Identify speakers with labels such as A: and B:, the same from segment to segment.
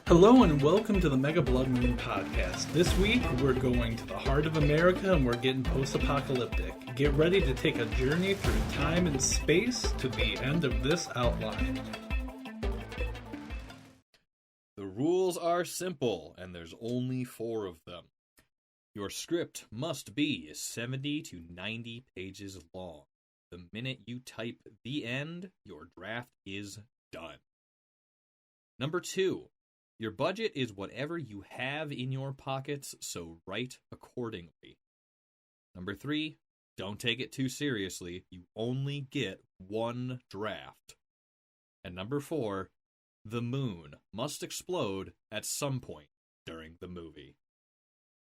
A: Hello and welcome to the Mega Blood Moon podcast. This week we're going to the heart of America and we're getting post-apocalyptic. Get ready to take a journey through time and space to the end of this outline.
B: The rules are simple, and there's only 4 of them. Your script must be 70 to 90 pages long. The minute you type the end, your draft is done. Number 2. Your budget is whatever you have in your pockets, so write accordingly. Number 3, don't take it too seriously. You only get 1 draft. And number 4, the moon must explode at some point during the movie.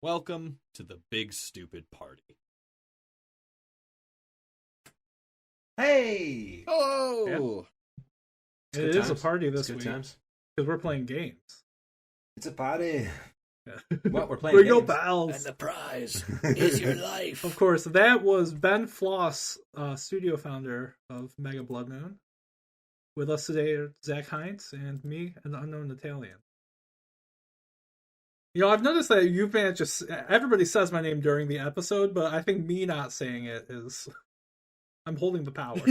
B: Welcome to the big stupid party.
C: Hey!
B: Oh!
A: Yeah. It is a party this
C: week.
A: Because we're playing games.
C: It's a party.
A: Yeah.
C: What, we're playing
A: We're
C: games?
A: your pals.
B: And the prize is your life.
A: Of course, that was Ben Floss, studio founder of Mega Blood Moon. With us today are Zach Heinz and me, and the unknown Italian. You know, I've noticed that you've been everybody says my name during the episode, but I think me not saying it is... I'm holding the power.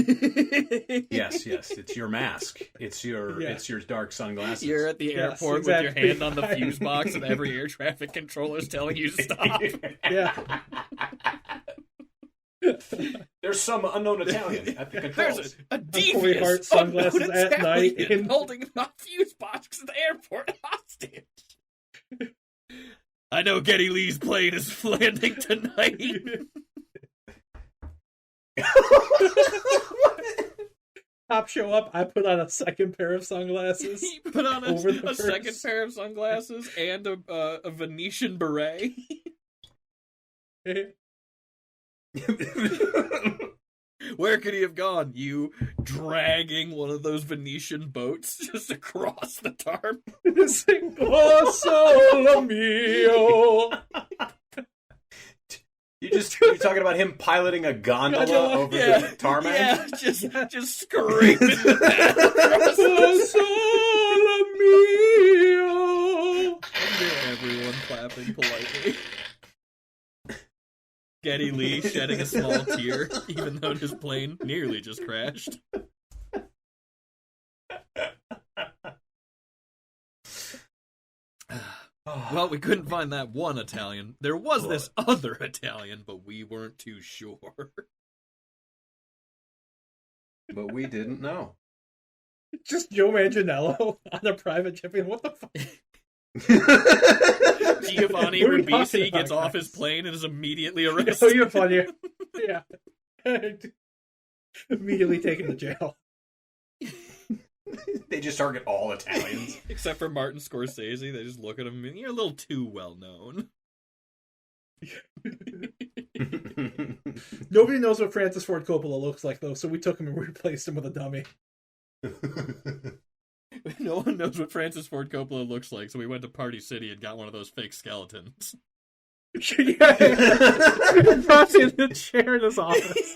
C: Yes, it's your mask. It's your dark sunglasses.
B: You're at the airport
A: exactly.
B: with your hand on the fuse box and every air traffic controller is telling you to stop.
A: Yeah.
C: There's some unknown Italian at the controls.
B: There's a
A: Heart
B: devious
A: sunglasses
B: unknown
A: at night
B: Italian holding my fuse box at the airport hostage. I know Geddy Lee's plane is landing tonight.
A: Top show up, I put on a second pair of sunglasses.
B: He put on a
A: first.
B: second pair of sunglasses and a Venetian beret. Where could he have gone? You dragging one of those Venetian boats just across the tarp?
A: Oh, solo mio.
C: You're talking about him piloting a gondola over the tarmac?
B: Yeah, just screaming the paddle across
A: Oh, solo mio.
B: everyone clapping politely. Geddy Lee shedding a small tear, even though his plane nearly just crashed. Well, we couldn't find that one Italian. There was this other Italian, but we weren't too sure.
C: But we didn't know.
A: Just Joe Manganiello on a private jet. What the fuck?
B: Giovanni
A: What are we talking
B: Ribisi
A: about,
B: gets off
A: guys?
B: his plane and is immediately
A: Oh,
B: arrested.
A: you're funny. Yeah. Immediately taken to jail.
C: They just target all Italians.
B: Except for Martin Scorsese, they just look at him and you're a little too well known.
A: Nobody knows what Francis Ford Coppola looks like, though, so we took him and replaced him with a dummy.
B: No one knows what Francis Ford Coppola looks like, so we went to Party City and got one of those fake skeletons.
A: Yeah. Brought in the chair in his office.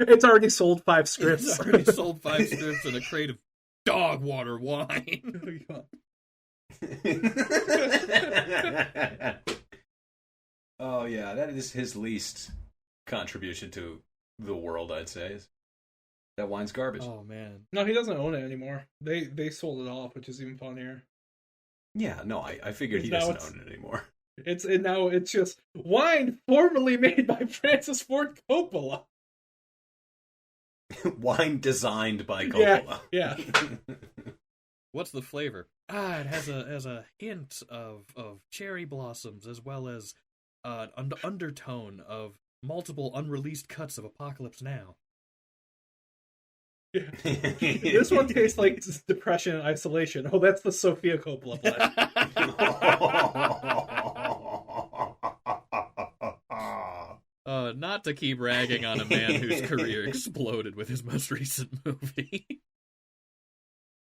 A: It's already sold 5 scripts.
B: It's already sold 5 scripts and a crate of dog water wine.
C: Oh yeah, that is his least contribution to the world, I'd say. That wine's garbage.
B: Oh man.
A: No, he doesn't own it anymore. They sold it off, which is even funnier.
C: Yeah, no, I figured he doesn't own it anymore.
A: Now it's just wine formerly made by Francis Ford Coppola.
C: Wine designed by Coppola.
A: Yeah.
B: What's the flavor? It has a hint of cherry blossoms as well as an undertone of multiple unreleased cuts of Apocalypse Now.
A: Yeah. This one tastes like depression and isolation. Oh, that's the Sofia Coppola blend.
B: Not to keep ragging on a man whose career exploded with his most recent movie.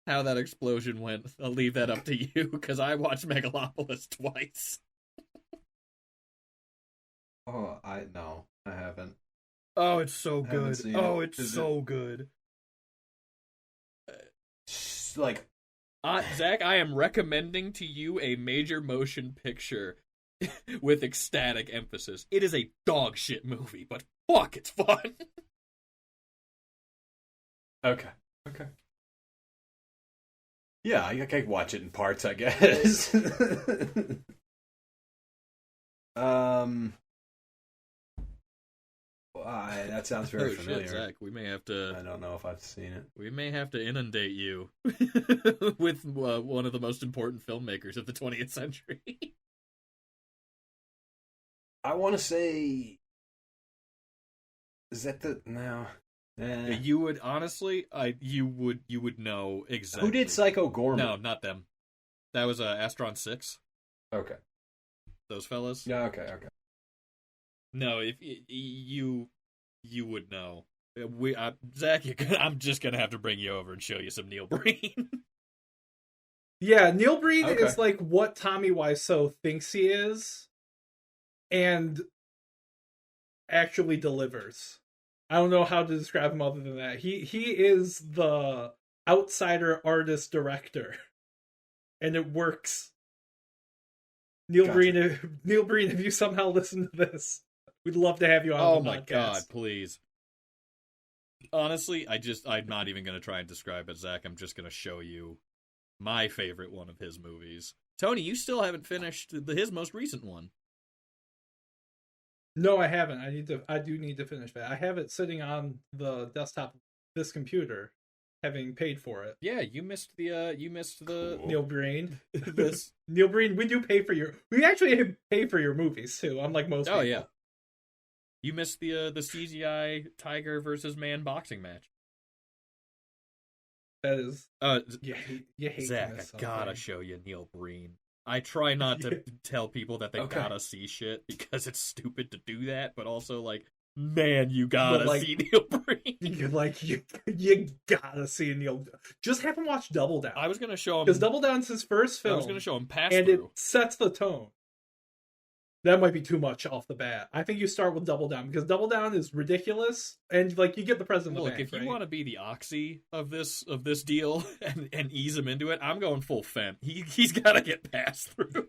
B: How that explosion went, I'll leave that up to you, because I watched Megalopolis twice.
C: Oh, I haven't.
B: Oh, it's so
C: I haven't
B: good.
C: seen
B: Oh,
C: it.
B: it's so good.
C: Like
B: Zach, I am recommending to you a major motion picture with ecstatic emphasis. It is a dog shit movie, but fuck, it's fun.
C: Okay. Yeah, I can watch it in parts, I guess. That sounds very familiar.
B: Shit, Zach, we may have to.
C: I don't know if I've seen it.
B: We may have to inundate you with one of the most important filmmakers of the 20th century.
C: I want to say, is that the no?
B: You would honestly, you would know exactly.
C: Who did Psycho Gourmet?
B: No, not them. That was Astron 6.
C: Okay.
B: Those fellas.
C: Yeah. Okay.
B: No, if you would know. Zach, I'm just gonna have to bring you over and show you some Neil Breen.
A: Yeah, Neil Breen
C: Okay.
A: is like what Tommy Wiseau thinks he is, and actually delivers. I don't know how to describe him other than that. He is the outsider artist director, and it works. Neil Breen, if you somehow listen to this, we'd love to have you on the podcast. Oh my
B: god, please. Honestly, I'm not even going to try and describe it, Zach. I'm just going to show you my favorite one of his movies. Tony, you still haven't finished his most recent one.
A: No, I haven't. I do need to finish that. I have it sitting on the desktop of this computer, having paid for it.
B: Yeah, you missed the
C: Cool.
A: Neil Breen.
B: this
A: Neil Breen, we actually pay for your movies too, unlike most people.
B: Oh yeah. You missed the CGI Tiger versus Man boxing match.
A: That is you hate
B: Zach, I gotta show you Neil Breen. I try not to tell people that they gotta see shit because it's stupid to do that, but also like, man, you gotta see Neil Breen.
A: You're like you gotta see Neil. Just have him watch Double Down.
B: I was gonna show him
A: because Double Down's his first film.
B: I was gonna show him Pass
A: and
B: Through.
A: It sets the tone. That might be too much off the bat. I think you start with Double Down because Double Down is ridiculous, and like you get the president.
B: Look, if you want to be the Oxy of this deal and ease him into it, I'm going full Fent. He's got to get passed through.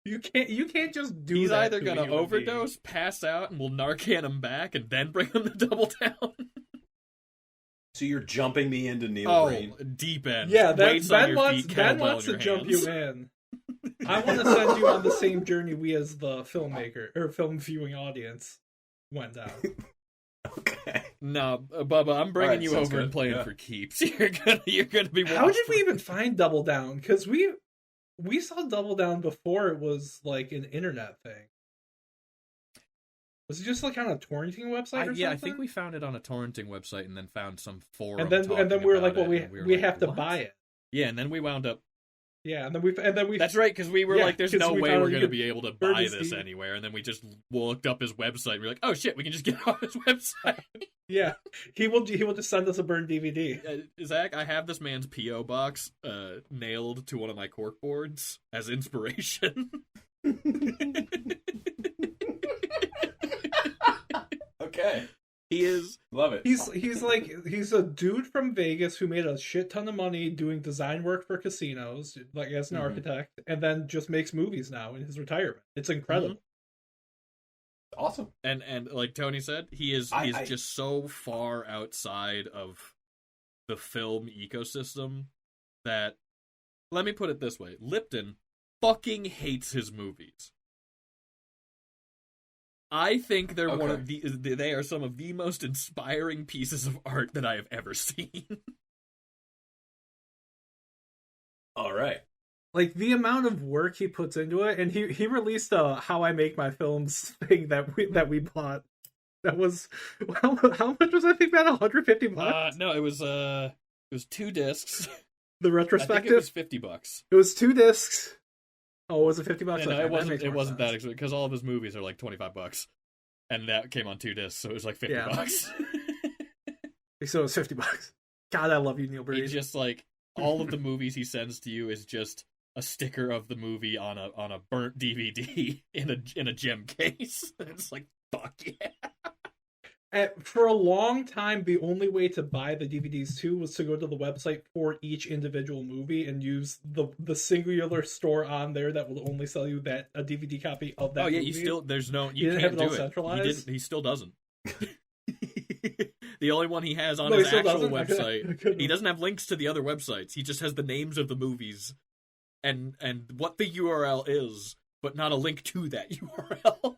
A: You can't just do.
B: He's
A: that
B: either gonna overdose, pass out, and we'll Narcan him back, and then bring him to Double Down.
C: So you're jumping me into Neil Breen?
B: Deep end.
A: Yeah,
B: Ben
A: wants to jump you in. I want to send you on the same journey we as the filmmaker or film viewing audience went down.
C: Okay.
B: No, Bubba, I'm bringing you over and playing for keeps. You're gonna be.
A: How did we even find Double Down? Because we saw Double Down before it was like an internet thing. Was it just like on a torrenting website or something?
B: Yeah, I think we found it on a torrenting website and then found some forum.
A: And then we were like, well, we have to buy it.
B: Yeah, and then we wound up.
A: Yeah, and then we.
B: That's right, because we were like, "There's no way we're going to be able to buy this
A: DVD.
B: anywhere." And then we just looked up his website. And we were like, "Oh shit, we can just get it off his website."
A: Yeah, he will just send us a burned DVD.
B: Zach, I have this man's PO box nailed to one of my cork boards as inspiration.
C: Okay.
B: He is.
C: Love it.
A: He's a dude from Vegas who made a shit ton of money doing design work for casinos, like as an architect, and then just makes movies now in his retirement. It's incredible.
C: Awesome.
B: And like Tony said, he's just so far outside of the film ecosystem that, let me put it this way, Lipton fucking hates his movies. I think they're they are some of the most inspiring pieces of art that I have ever seen.
C: All right.
A: Like the amount of work he puts into it, and he released a How I Make My Films thing that we bought. That was how much was that thing about? $150?
B: No, it was 2 discs.
A: The retrospective.
B: I think it was $50.
A: It was 2 discs. Oh, was it $50?
B: Yeah, no, it wasn't that expensive because all of his movies are like $25, and that came on 2 discs, so it was like $50.
A: So it was $50. God, I love you, Neil Breen.
B: He just like all of the movies he sends to you is just a sticker of the movie on a burnt DVD in a gem case. It's like, fuck yeah.
A: For a long time, the only way to buy the DVDs too was to go to the website for each individual movie and use the singular store on there that will only sell you a DVD copy of that.
B: Oh yeah,
A: movie.
B: you still
A: You
B: can't
A: have it all
B: do it.
A: centralized?
B: He still doesn't. The only one he has on
A: No,
B: his
A: he still
B: actual
A: doesn't?
B: website, he doesn't have links to the other websites. He just has the names of the movies and what the URL is, but not a link to that URL.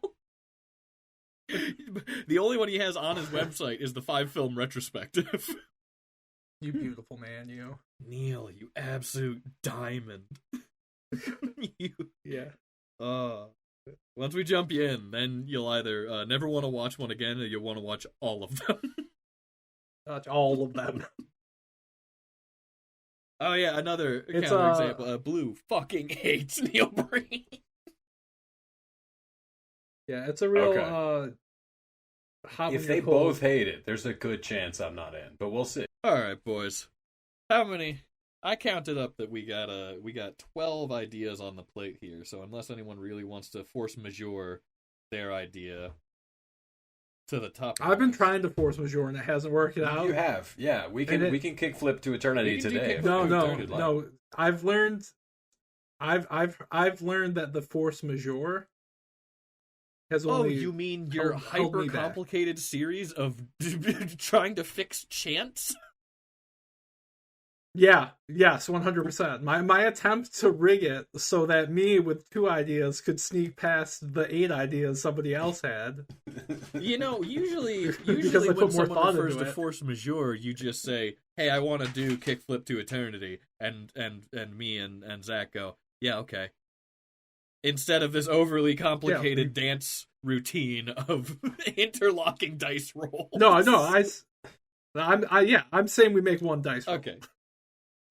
B: The only one he has on his website is the 5-film retrospective.
A: You beautiful man, you.
B: Neil, you absolute diamond.
A: Yeah.
B: Once we jump you in, then you'll either never want to watch one again, or you'll want to watch all of them.
A: Watch all of them.
B: Oh yeah, another
A: It's,
B: counterexample. Blue fucking hates Neil Breen.
A: Yeah, it's a real
C: Okay.
A: hot
C: If
A: when
C: they
A: you're cold.
C: both hate it, there's a good chance I'm not in, but we'll see.
B: All right, boys. How many? I counted up that we got 12 ideas on the plate here. So unless anyone really wants to force majeure their idea to the top, of
A: I've been
B: the
A: trying to force majeure and it hasn't worked out.
C: You have, yeah. We can kick flip to eternity
B: We can do
C: today.
B: kick
C: if
B: flip.
A: No,
C: you'd like.
A: no. I've learned that the force majeure has
B: Oh,
A: only.
B: you mean your
A: held me
B: hyper complicated series of trying to fix chants?
A: Yeah, yes, 100%. My attempt to rig it so that me with 2 ideas could sneak past the 8 ideas somebody else had.
B: You know, usually
A: Because I
B: when
A: put more
B: someone
A: thought
B: refers
A: into
B: to
A: it.
B: force majeure, you just say, "Hey, I want to do kickflip to eternity," and me and Zach go, "Yeah, okay." Instead of this overly complicated dance routine of interlocking dice rolls.
A: No, I'm saying we make one dice roll.
B: Okay,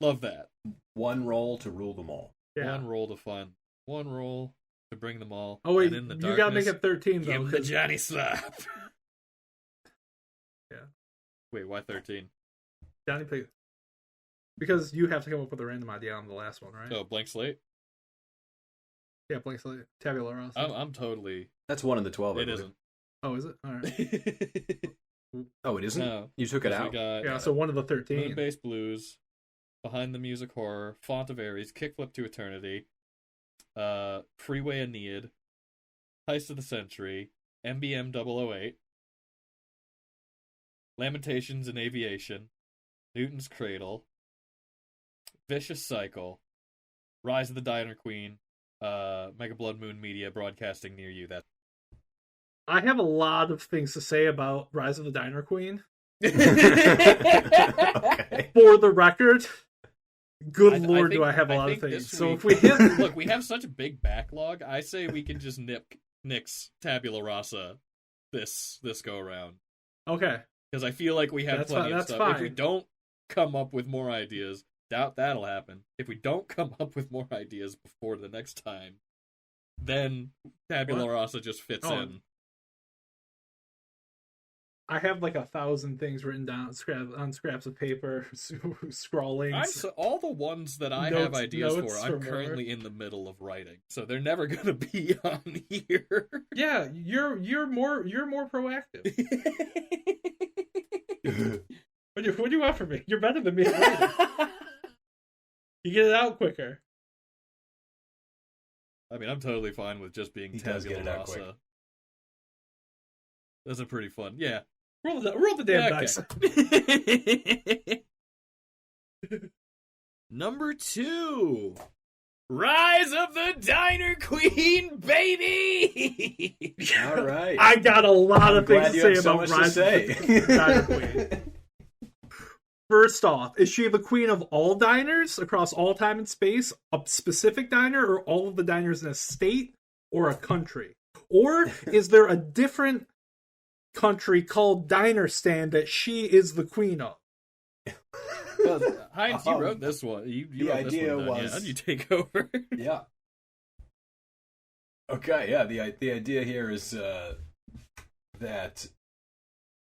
B: love that.
C: One roll to rule them all.
A: Yeah.
B: One roll to find, one roll to bring them all.
A: Oh wait,
B: and in the
A: you gotta make
B: darkness,
A: it 13
B: give
A: though.
B: him the
A: 'cause-
B: Johnny slap.
A: Yeah.
B: Wait, why 13?
A: Johnny pick. Because you have to come up with a random idea on the last one, right?
B: Oh, blank slate.
A: Yeah, blank slate. Tabula rasa.
B: I'm totally.
C: That's one in the 12. I
B: It
C: believe.
B: isn't.
A: Oh, is it? All right.
C: Oh, it isn't?
B: No.
C: You took it
B: We
C: out.
B: got
A: Yeah, so one of the 13.
B: Moon-based blues, Behind the Music Horror, Font of Ares, Kickflip to Eternity, Freeway Aeneid, Heist of the Century, MBM 008, Lamentations in Aviation, Newton's Cradle, Vicious Cycle, Rise of the Diner Queen, Mega Blood Moon Media broadcasting near you. That
A: I have a lot of things to say about Rise of the Diner Queen.
C: Okay.
A: For the record, good
B: I
A: lord,
B: think-
A: do I have a
B: I
A: lot of
B: think
A: things.
B: this
A: So
B: week-
A: if we hit,
B: Look, we have such a big backlog. I say we can just nix Tabula Rasa this go around.
A: okay,
B: Because I feel like we have
A: That's
B: plenty
A: fine,
B: of
A: that's
B: stuff. If
A: fine.
B: we don't come up with more ideas, doubt that'll happen. If we don't come up with more ideas before the next time, then Tabula
A: What?
B: Rasa just fits
A: Oh.
B: in.
A: I have like 1,000 things written down on scraps of paper, scrawling.
B: All the ones that I have
A: Notes-
B: ideas
A: notes
B: for,
A: for
B: I'm
A: more.
B: currently in the middle of writing, so they're never going to be on here.
A: Yeah, you're more proactive. What do you want from me? You're better than me. at writing. You get it out quicker.
B: I mean, I'm totally fine with just being
C: He does get
B: Tabula
C: it out quick.
B: Rasa. That's a pretty fun, yeah.
A: Roll the damn
B: Okay.
A: dice.
B: Number 2. Rise of the Diner Queen, baby!
C: All right.
A: I got a lot
C: I'm
A: of things
C: glad
A: to
C: you
A: say
C: have so
A: about
C: much to
A: Rise
C: say.
A: of the Diner Queen. First off, is she the queen of all diners across all time and space, a specific diner, or all of the diners in a state or a country? Or is there a different country called Diner Stand that she is the queen of?
B: Well, Heinz, you wrote this one. You
C: the
B: wrote this
C: idea
B: one down.
C: was-
B: Yeah, you take over.
C: Yeah. Okay, yeah, the idea here is that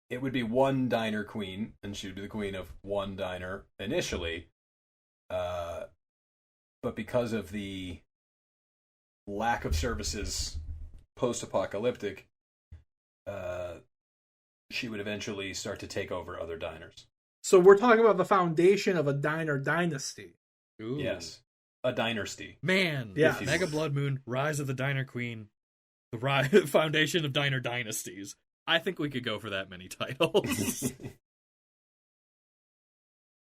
C: it would be one diner queen, and she would be the queen of one diner initially. But because of the lack of services post-apocalyptic, she would eventually start to take over other diners.
A: So we're talking about the foundation of a diner dynasty.
B: Ooh.
C: Yes. A dynasty.
B: Man,
A: Yes.
B: Mega Blood Moon, Rise of the Diner Queen, the foundation of diner dynasties. I think we could go for that many titles.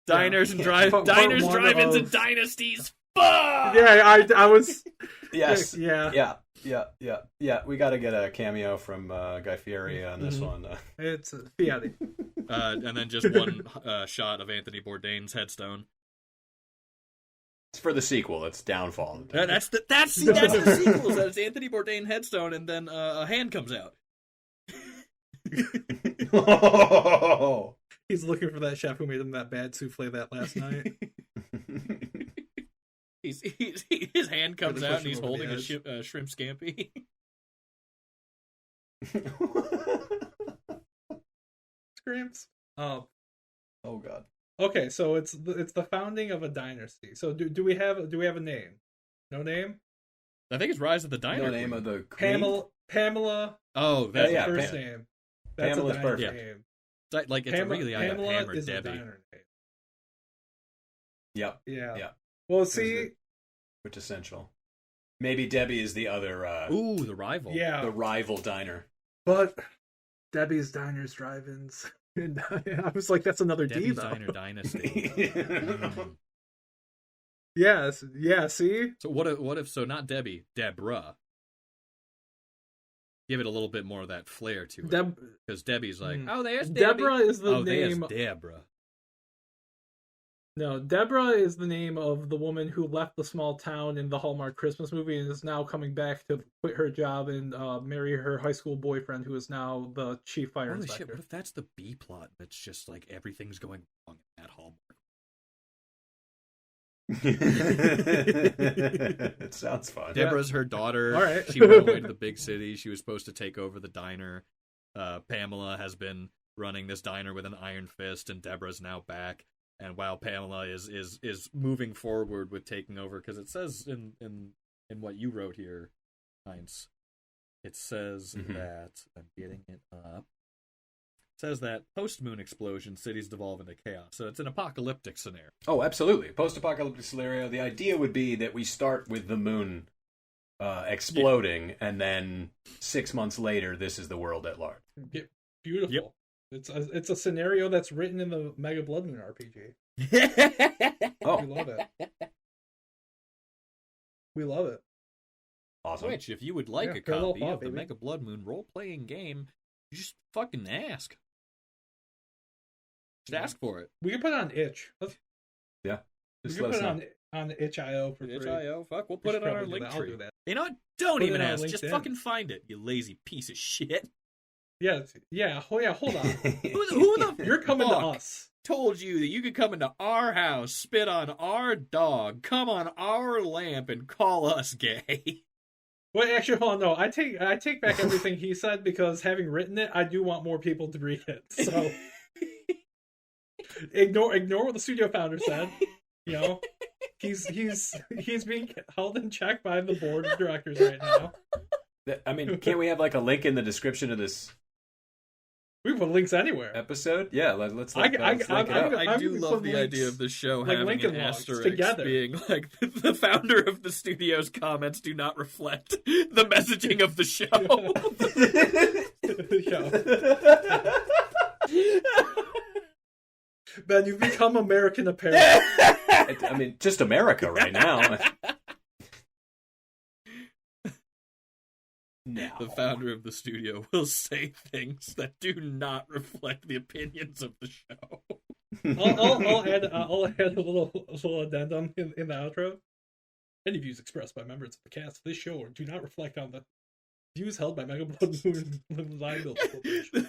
B: Diners and diners, drive-ins, and dynasties. Fuck!
A: Yeah, I was.
C: Yes.
A: Yeah.
C: Yeah. We got to get a cameo from Guy Fieri on this one.
A: It's Fiat.
B: And then just one shot of Anthony Bourdain's headstone.
C: It's for the sequel. It's Downfall.
B: That's the sequel. That's Anthony Bourdain headstone, and then a hand comes out.
C: Oh.
A: He's looking for that chef who made him that bad souffle that last night.
B: His hand comes out and he's holding a
A: edge.
B: shrimp scampi.
A: Screams.
C: Oh God.
A: Okay, so it's the founding of a dynasty. So do we have a name? No name?
B: I think it's Rise of the Diner.
C: No name of the queen?
A: Pamela.
B: Oh,
A: That's
C: yeah,
A: the first name. That's
C: Pamela's
A: a diner
C: perfect.
A: name.
B: like it's really I got
A: Pamela
B: hammered
A: is a
B: Debbie.
A: diner name.
C: Yep.
A: Yeah.
C: Yeah.
A: Well, see.
C: Which essential. Maybe Debbie is the other.
B: Ooh, the rival.
A: Yeah.
C: The rival diner.
A: But Debbie's Diners Drive-Ins. And I was like, that's another
B: Debbie's
A: D though.
B: Diner Dynasty. Mm.
A: Yes. Yeah. See.
B: So what if so not Debbie, Deborah. Give it a little bit more of that flair to it. Because Debbie's like, oh, there's Debbie.
A: Deborah is the name.
B: There's Deborah.
A: No, Deborah is the name of the woman who left the small town in the Hallmark Christmas movie and is now coming back to quit her job and marry her high school boyfriend, who is now the chief fire
B: Holy
A: inspector.
B: shit! What if that's the B plot? That's just like everything's going wrong at Hallmark.
C: It sounds fun.
B: Deborah's her daughter.
A: All right.
B: She went away to the big city. She was supposed to take over the diner. Pamela has been running this diner with an iron fist, and Deborah's now back. And while Pamela is moving forward with taking over, because it says in what you wrote here, Heinz, it says that I'm getting it up. It says that post-moon explosion, cities devolve into chaos. So it's an apocalyptic scenario.
C: Oh, absolutely. Post-apocalyptic scenario. The idea would be that we start with the moon exploding, and then 6 months later, this is the world at large.
A: Beautiful.
B: Yep.
A: It's a scenario that's written in the Mega Blood Moon RPG.
C: Oh,
A: We love it. We love it.
C: awesome.
B: Which, if you would like
A: Yeah,
B: a
A: parallel
B: copy
A: thought,
B: of the
A: baby.
B: Mega Blood Moon role-playing game, you just fucking ask. Just ask for it.
A: We can put it on Itch. We
C: Just
A: can
C: let
A: put
C: us
A: it
C: know.
A: on Itch.io for free.
B: Itch.io, fuck, we'll
A: We
B: put
A: should
B: it on our
A: probably do
B: link
A: that. I'll
B: tree.
A: do that.
B: You know what? Don't
A: Put
B: even
A: it on
B: ask. Just
A: LinkedIn.
B: fucking find it, you lazy piece of shit.
A: Yeah. Oh yeah. Hold on.
B: Who the
A: You're coming to
B: fuck
A: us.
B: told you that you could come into our house, spit on our dog, come on our lamp, and call us gay?
A: Wait, actually, hold on. No, I take back everything he said, because having written it, I do want more people to read it. So ignore what the studio founder said. You know, he's being held in check by the board of directors right now.
C: I mean, can't we have like a link in the description of this
A: We put links anywhere.
C: episode? Yeah, let's
A: I-
C: link it up.
B: I do
A: gonna
B: love
A: put
B: the
A: links,
B: idea of the show
A: like
B: having
A: Lincoln
B: an
A: Logs
B: asterisk
A: together.
B: being like the founder of the studio's comments do not reflect the messaging of the show.
A: Ben, you've become American Apparel.
C: I mean, just America right now. No.
B: The founder of the studio will say things that do not reflect the opinions of the show.
A: I'll add a little addendum in the outro. Any views expressed by members of the cast of this show do not reflect on the views held by Mega Blood Moon Liability Corporation.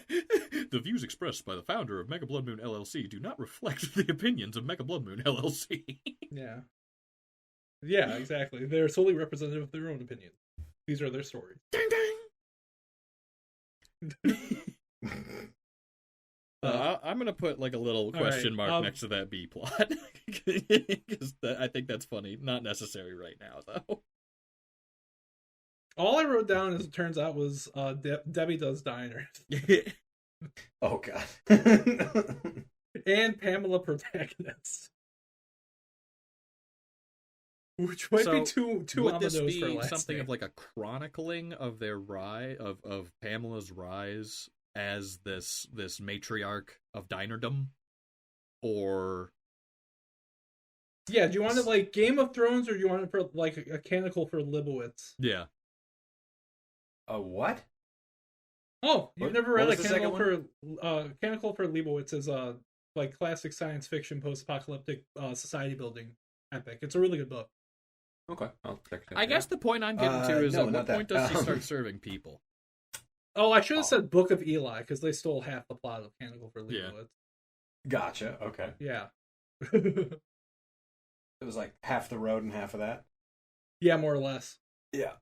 B: The views expressed by the founder of Mega Blood Moon LLC do not reflect the opinions of Mega Blood Moon LLC.
A: Yeah, exactly. They're solely representative of their own opinions. These are their stories.
B: Ding ding. I'm gonna put like a little question mark next to that B plot because I think that's funny. Not necessary right now, though.
A: All I wrote down, as it turns out, was Debbie Does Diners.
C: Oh God.
A: And Pamela protagonist. Which might be too
B: would
A: on
B: this
A: the nose for a
B: be
A: last
B: something
A: name.
B: of like a chronicling of their rise of Pamela's rise as this matriarch of dinerdom, or
A: Yeah, do you want it like Game of Thrones, or do you want it for like a canonical for Libowitz?
B: yeah?
C: A what?
A: Oh, you've never
C: What
A: read
C: was
A: a
C: the second
A: canonical for Libowitz is a like classic science fiction post-apocalyptic society building epic. It's a really good book.
C: Okay, I'll check it out.
B: I guess the point I'm getting to is
C: no,
B: at
C: not
B: what
C: that.
B: point does she start serving people?
A: Oh, I should have said Book of Eli because they stole half the plot of Canonical for Leibowitz.
C: Gotcha. Okay.
A: Yeah.
C: It was like half the road and half of that.
A: Yeah, more or less.
C: Yeah.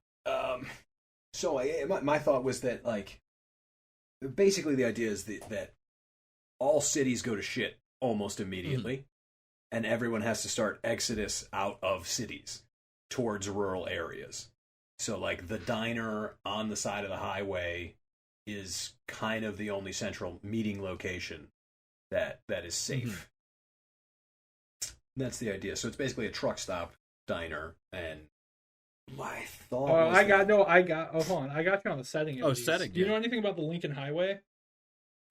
C: So my thought was that like basically the idea is that all cities go to shit almost immediately, and everyone has to start exodus out of cities towards rural areas. So like the diner on the side of the highway is kind of the only central meeting location that is safe. That's the idea. So it's basically a truck stop diner, and my thought was
A: hold on. I got you on the setting.
B: Setting.
A: Do you know anything about the Lincoln Highway?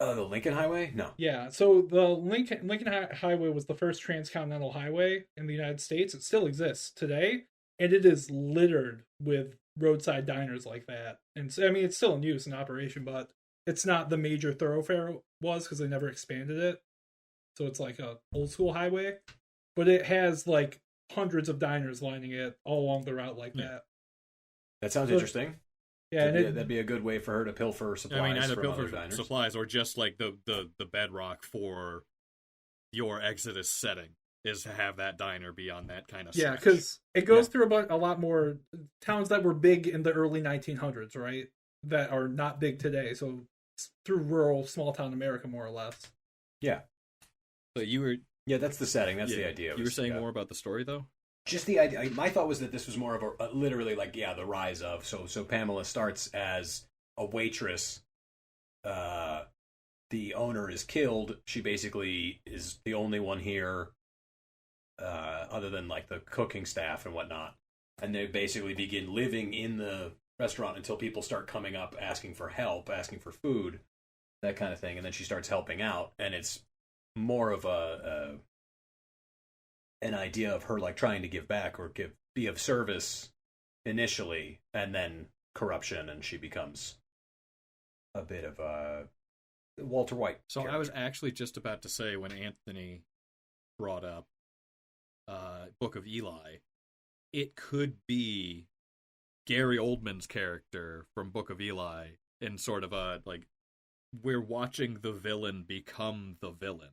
C: The Lincoln Highway? No.
A: Yeah, so the Lincoln Highway was the first transcontinental highway in the United States. It still exists today, and it is littered with roadside diners like that. And so, I mean, it's still in use in operation, but it's not the major thoroughfare it was because they never expanded it. So it's like a old school highway, but it has like hundreds of diners lining it all along the route like that.
C: That sounds interesting.
A: Yeah,
C: that'd be a good way for her to pilfer supplies.
B: I mean, either
C: from
B: pilfer
C: other diners.
B: supplies or just like the bedrock for your Exodus setting is to have that diner be on that kind of
A: yeah,
B: stretch.
A: because it goes through a lot more towns that were big in the early 1900s, right? That are not big today. So it's through rural small town America, more or less.
C: Yeah.
B: So you were
C: that's the setting. That's the idea.
B: You were saying more about the story though.
C: Just the idea. My thought was that this was more of a literally like the rise of. So Pamela starts as a waitress. The owner is killed. She basically is the only one here, other than like the cooking staff and whatnot. And they basically begin living in the restaurant until people start coming up asking for help, asking for food, that kind of thing. And then she starts helping out, and it's more of an idea of her like trying to give back or be of service initially, and then corruption, and she becomes a bit of a Walter White.
B: So
C: character.
B: I was actually just about to say when Anthony brought up Book of Eli, it could be Gary Oldman's character from Book of Eli in sort of a like we're watching the villain become the villain.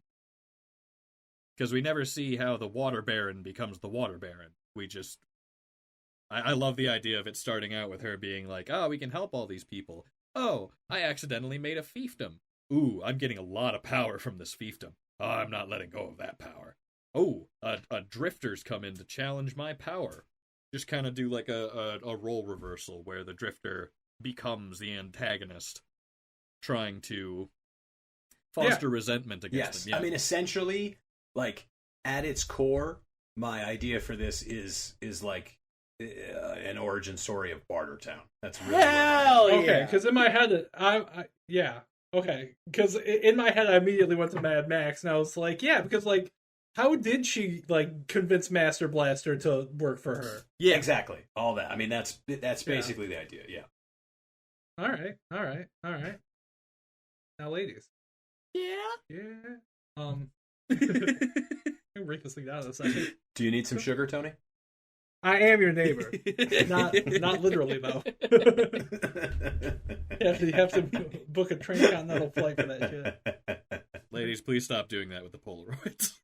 B: Because we never see how the Water Baron becomes the Water Baron. We just... I love the idea of it starting out with her being like, oh, we can help all these people. Oh, I accidentally made a fiefdom. Ooh, I'm getting a lot of power from this fiefdom. Oh, I'm not letting go of that power. Oh, a drifter's come in to challenge my power. Just kind of do like a role reversal where the drifter becomes the antagonist, trying to foster resentment against them. Yeah.
C: I mean, essentially... Like, at its core, my idea for this is like an origin story of Bartertown. That's really
A: Okay, because in my head, okay, because in my head I immediately went to Mad Max, and I was like, because like, how did she like convince Master Blaster to work for her?
C: Yeah, exactly. All that. I mean, that's basically the idea. Yeah.
A: All right. Now, ladies. Yeah. Break this thing down in a second.
C: Do you need some sugar, Tony?
A: I am your neighbor. not literally though. You have to book a transcontinental flight for that shit.
B: Ladies, please stop doing that with the Polaroids.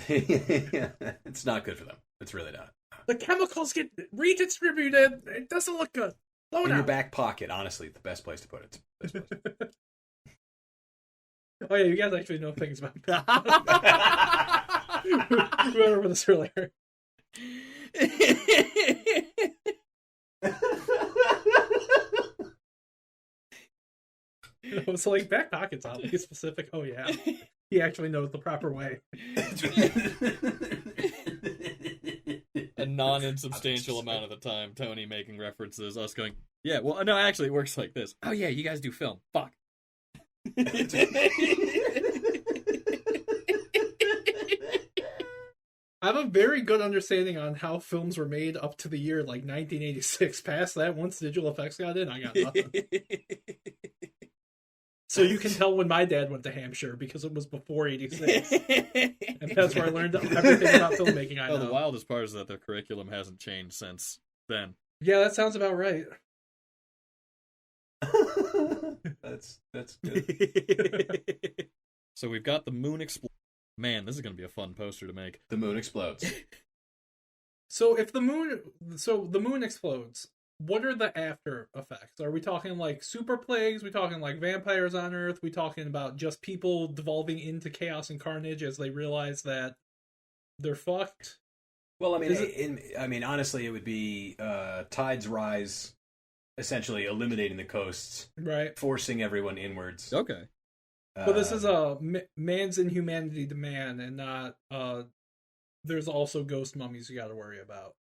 C: It's not good for them. It's really not.
A: The chemicals get redistributed. It doesn't look good.
C: In your back pocket, honestly, the best place to put it.
A: Oh yeah, you guys actually know things about that. We went over this earlier. It was like back pockets oddly specific. Oh yeah, he actually knows the proper way.
B: A non-insubstantial amount of the time, Tony making references, us going, yeah, well, no, actually, it works like this. Oh, yeah, you guys do film. Fuck.
A: I have a very good understanding on how films were made up to the year like 1986. Past that, once digital effects got in, I got nothing. So you can tell when my dad went to Hampshire because it was before 86. And that's where I learned everything about filmmaking I know.
B: The wildest part is that the curriculum hasn't changed since then.
A: Yeah, that sounds about right.
C: That's good.
B: So we've got the moon explode. Man, this is going to be a fun poster to make.
C: The moon explodes.
A: So the moon explodes. What are the after effects? Are we talking like super plagues? We talking like vampires on Earth? We talking about just people devolving into chaos and carnage as they realize that they're fucked?
C: Well, I mean, honestly, it would be tides rise, essentially eliminating the coasts,
A: right?
C: Forcing everyone inwards.
B: Okay.
A: But this is a man's inhumanity to man, and not. There's also ghost mummies you got to worry about.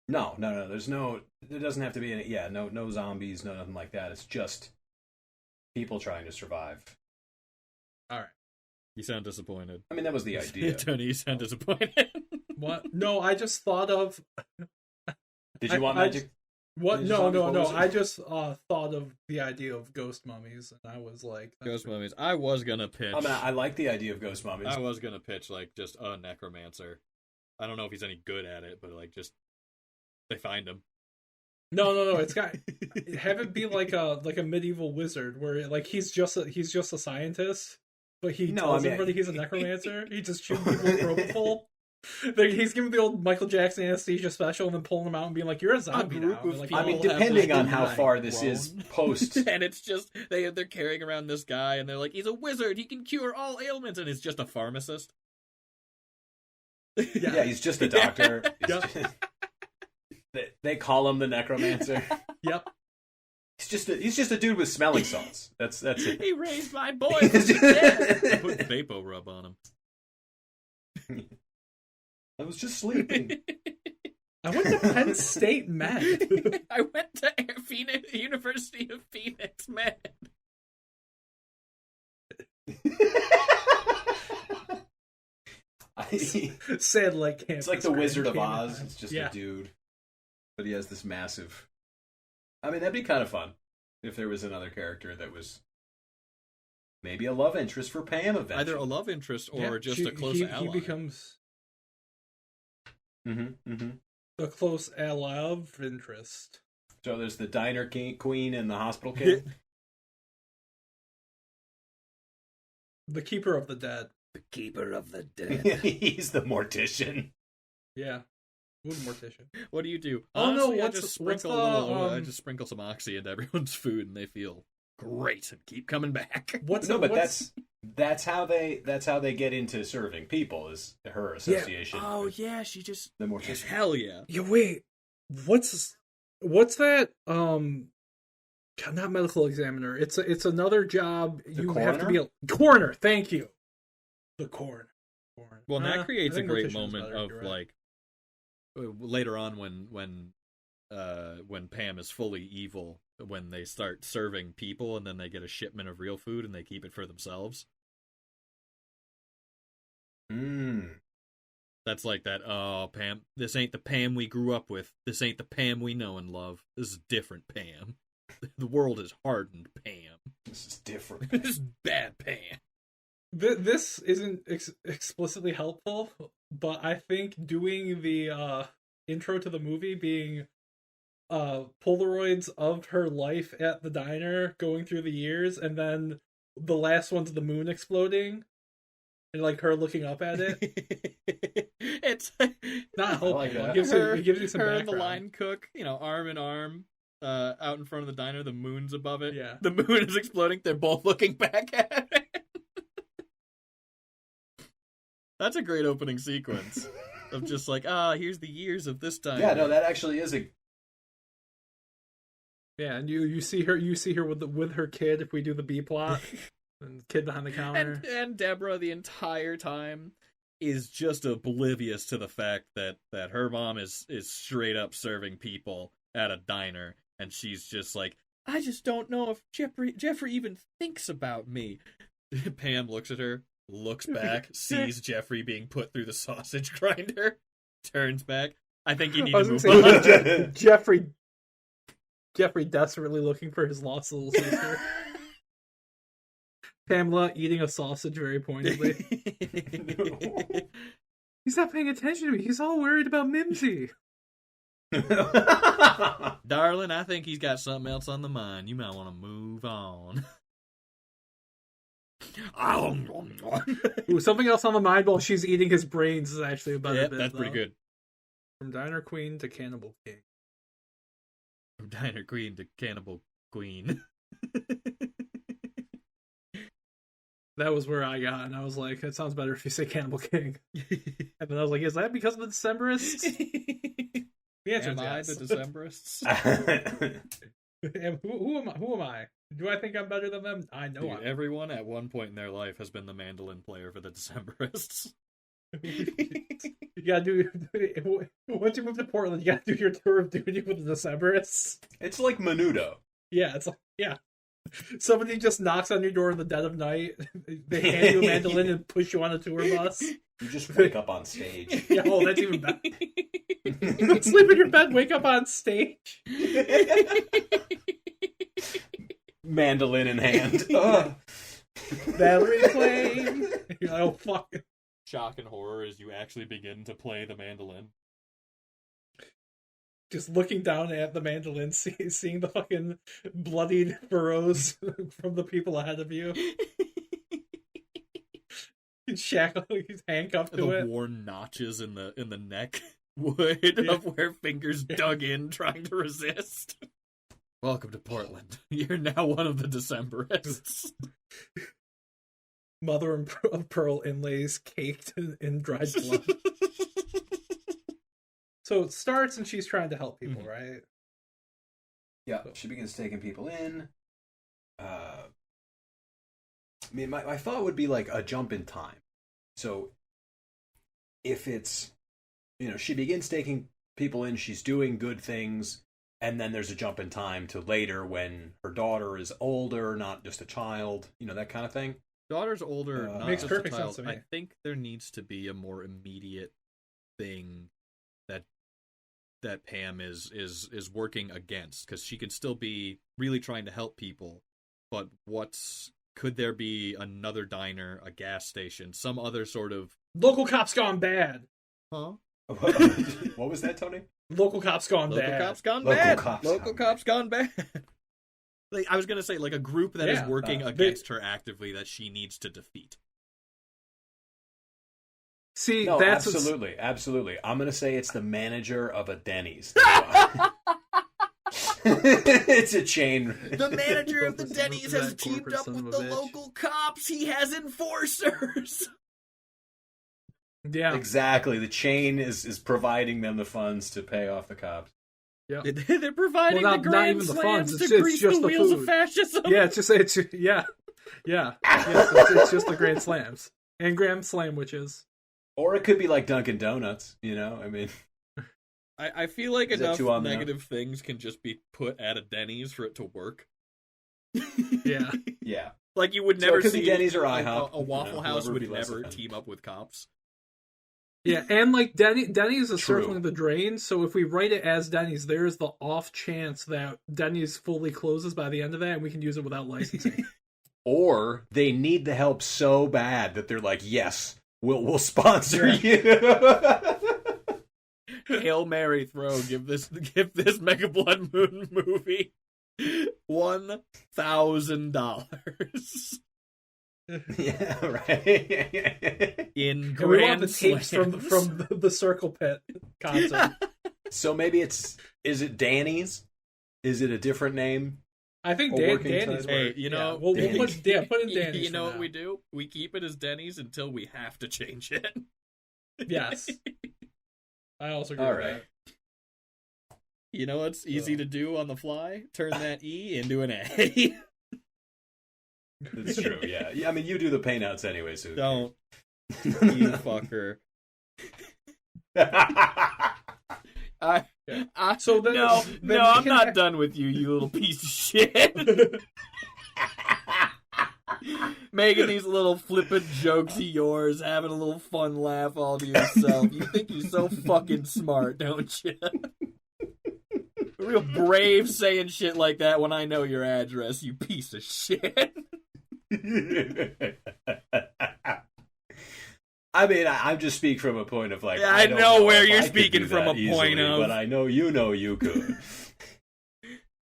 C: No. There doesn't have to be any. Yeah, no zombies, no nothing like that. It's just people trying to survive.
A: All right.
B: You sound disappointed.
C: I mean, that was the idea.
B: Tony, you sound disappointed.
A: What? No, I just thought of.
C: Did you want magic?
A: What? No. I just thought of the idea of ghost mummies, and I was like,
B: ghost mummies. I was gonna pitch.
C: I mean, I like the idea of ghost mummies.
B: I was gonna pitch like just a necromancer. I don't know if he's any good at it, but like just they find him.
A: No. It's got have it be like a medieval wizard where like he's just a scientist, but he tells everybody he's a necromancer. He just shoots people with propofol. He's giving the old Michael Jackson anesthesia special and then pulling them out and being like, "You're a zombie now." Like,
C: I mean, depending on how far this is post,
B: and it's just they're carrying around this guy and they're like, "He's a wizard. He can cure all ailments," and it's just a pharmacist.
C: Yeah, he's just a doctor. They call him the necromancer.
A: Yep.
C: He's just a dude with smelling salts. That's it.
B: He raised my boy from the dead. Put Vapo Rub on him.
C: I was just sleeping.
A: I went to Penn State Med.
B: I went to University of Phoenix Med.
A: Sad like campus.
C: It's like the Wizard of Oz. It's just a dude, but he has this massive. I mean, that'd be kind of fun if there was another character that was maybe a love interest for Pam eventually.
B: Either a love interest or just a close ally.
A: He becomes a close ally of interest.
C: So there's the diner queen and the hospital king.
A: The keeper of the dead.
B: The keeper of the dead.
C: He's the mortician.
A: Yeah. Wood mortician.
B: What do you do?
A: Oh,
B: honestly,
A: no,
B: I just sprinkle some oxy into everyone's food and they feel great and keep coming back.
C: That's how they get into serving people is her association.
B: Yeah. Oh yeah, she just
C: the mortician.
B: Hell yeah.
A: Yeah, wait. What's that? Not medical examiner. It's another job. You have to be a coroner. Thank you. The coroner.
B: Well, that creates a great moment of like later on when Pam is fully evil, when they start serving people and then they get a shipment of real food and they keep it for themselves. That's like that. Oh, Pam, this ain't the Pam we grew up with. This ain't the Pam we know and love. This is different Pam. The world is hardened Pam.
C: This is different.
B: This is bad Pam.
A: This isn't explicitly helpful, but I think doing the intro to the movie being Polaroids of her life at the diner going through the years, and then the last one's the moon exploding, and like her looking up at it.
B: It's
A: not helpful.
C: Like
A: it gives you some background.
B: And the line cook, arm in arm, out in front of the diner. The moon's above it.
A: Yeah,
B: the moon is exploding. They're both looking back at it. That's a great opening sequence of just like, here's the years of this time.
C: Yeah, no, that actually is a.
A: Yeah, and you see her with her kid if we do the B plot, and the kid behind the counter.
B: And Deborah the entire time is just oblivious to the fact that her mom is straight up serving people at a diner, and she's just like, I just don't know if Jeffrey even thinks about me. Pam looks at her, looks back, sees Jeffrey being put through the sausage grinder, turns back. I think you need to move on.
A: Jeffrey desperately looking for his lost little sister. Pamela eating a sausage very pointedly. He's not paying attention to me. He's all worried about Mimsy.
B: Darling, I think he's got something else on the mind. You might want to move on.
A: Ooh, something else on the mind while she's eating his brains is actually a better bit.
B: That's
A: though.
B: pretty good.
A: From Diner Queen to Cannibal King.
B: From Diner Queen to Cannibal Queen.
A: That was where I got, and I was like, it sounds better if you say Cannibal King. And then I was like, is that because of the Decemberists? The answer is yes.
B: The Decemberists?
A: And who am I? Do I think I'm better than them? I know I'm.
B: Everyone at one point in their life has been the mandolin player for the Decemberists.
A: You gotta do, once you move to Portland, you gotta do your tour of duty with the Decemberists.
C: It's like Menudo.
A: Yeah, it's like, yeah. Somebody just knocks on your door in the dead of night. They hand you a mandolin and push you on a tour bus.
C: You just wake up on stage.
A: Yeah, oh, that's even better. Sleep in your bed, wake up on stage.
C: Mandolin in hand.
A: Battery playing. Oh, fuck.
B: Shock and horror as you actually begin to play the mandolin.
A: Just looking down at the mandolin, seeing the fucking bloodied furrows from the people ahead of you. He's shackled, he's handcuffed to it.
B: The worn notches in the neck wood of where fingers dug in trying to resist. Welcome to Portland. You're now one of the Decemberists.
A: Mother of pearl inlays caked in dried blood. So it starts and she's trying to help people, right?
C: Yeah, she begins taking people in. I mean, my thought would be like a jump in time. So if it's, she begins taking people in, she's doing good things, and then there's a jump in time to later when her daughter is older, not just a child, that kind of thing.
B: Daughter's older, not
A: makes
B: just
A: perfect
B: a child.
A: sense to me.
B: I think there needs to be a more immediate thing that Pam is working against, because she could still be really trying to help people, but could there be another diner, a gas station, some other sort of
A: local cops gone bad?
B: Huh?
C: What was that, Tony?
A: Local cops gone
B: Local
A: bad.
B: cops gone
C: Local
B: bad.
C: cops
B: Local
C: gone
B: cops gone bad. Like, I was gonna say, like a group that is working against her actively that she needs to defeat.
A: See,
C: no,
A: that's
C: absolutely. I'm gonna say it's the manager of a Denny's. It's a chain.
B: The manager of the Denny's has teamed up with the local cops. He has enforcers.
A: Yeah,
C: exactly. The chain is providing them the funds to pay off the cops.
B: Yeah, they're providing the grand slams to grease the wheels of fascism.
A: Yeah, it's just yes, it's just the grand slams and grand slam witches.
C: Or it could be like Dunkin' Donuts, I mean.
B: I feel like enough negative things can just be put at a Denny's for it to work.
A: Yeah.
C: Yeah.
B: Like you would never see
C: Denny's or IHOP.
B: A Waffle House would never team up with cops.
A: Yeah, and like Denny's is circling the drain, so if we write it as Denny's, there's the off chance that Denny's fully closes by the end of that and we can use it without licensing.
C: Or they need the help so bad that they're like, yes, we'll sponsor you.
B: Hail Mary throw, give this Mega Blood Moon movie $1,000.
C: Yeah, right.
B: In grand
A: we want the tapes
B: slams.
A: from the Circle Pit concert.
C: So maybe is it Danny's? Is it a different name?
A: I think Danny's.
B: Hey,
A: we'll put in Danny's.
B: You know what we do? We keep it as Denny's until we have to change it.
A: Yes. I also agree with that.
B: You know what's easy to do on the fly? Turn that E into an A.
C: That's true, yeah. I mean, you do the paint outs anyway, so...
B: Don't. You fucker.
A: So then,
B: no, I'm not done with you, you little piece of shit. Making these little flippant jokes of yours, having a little fun laugh all to yourself. You think you're so fucking smart, don't you? Real brave saying shit like that when I know your address, you piece of shit.
C: I mean, I'm just speaking from a point of like...
B: Yeah,
C: I
B: know
C: don't
B: where
C: if
B: you're
C: I could
B: speaking
C: do
B: from
C: that
B: a point
C: easily,
B: of.
C: But I know you could.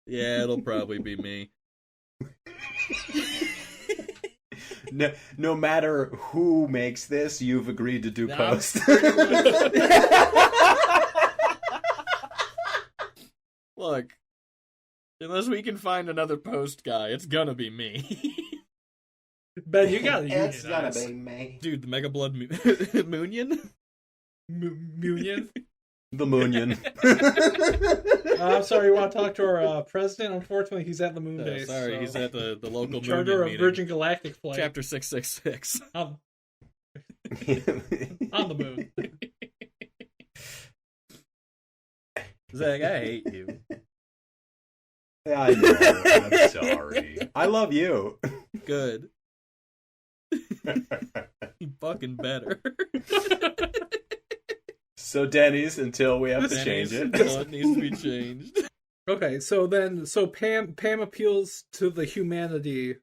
B: Yeah, it'll probably be me.
C: No matter who makes this, you've agreed to do post.
B: Look, unless we can find another post guy, it's gonna be me.
A: Ben, you gotta
C: It's
A: unionize.
C: gonna be me.
B: Dude, the Mega Blood Moonion?
A: Moonion?
C: The Moonion.
A: I'm sorry, you want to talk to our president? Unfortunately, he's at the moon base.
B: Sorry,
A: so.
B: he's at the local
A: Charter
B: Moonion
A: of
B: meeting.
A: Virgin Galactic flight.
B: Chapter 666.
A: On the moon.
B: Zach, I hate you.
C: I know. I'm sorry. I love you.
B: Good. You fucking better.
C: So Denny's until we have to change it.
B: Until it needs to be changed.
A: Okay, so Pam appeals to the humanity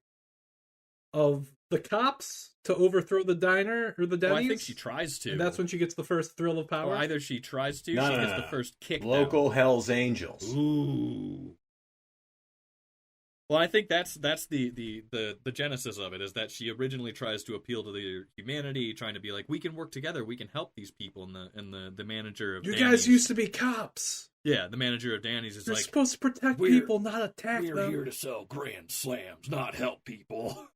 A: of the cops to overthrow the diner or the Denny's.
B: Well, I think she tries to.
A: And that's when she gets the first thrill of power.
B: Or either she tries to,
C: No,
B: she
C: no,
B: gets
C: no,
B: the
C: no.
B: first kick.
C: Local Hell's Angels.
B: Ooh. Well, I think that's the genesis of it, is that she originally tries to appeal to the humanity, trying to be like, we can work together, we can help these people, and the manager of
A: You
B: Danny's,
A: guys used to be cops.
B: Yeah, the manager of Danny's is
A: You're
B: like,
A: supposed to protect people, not attack
B: we're
A: them.
B: here to sell grand slams, not help people.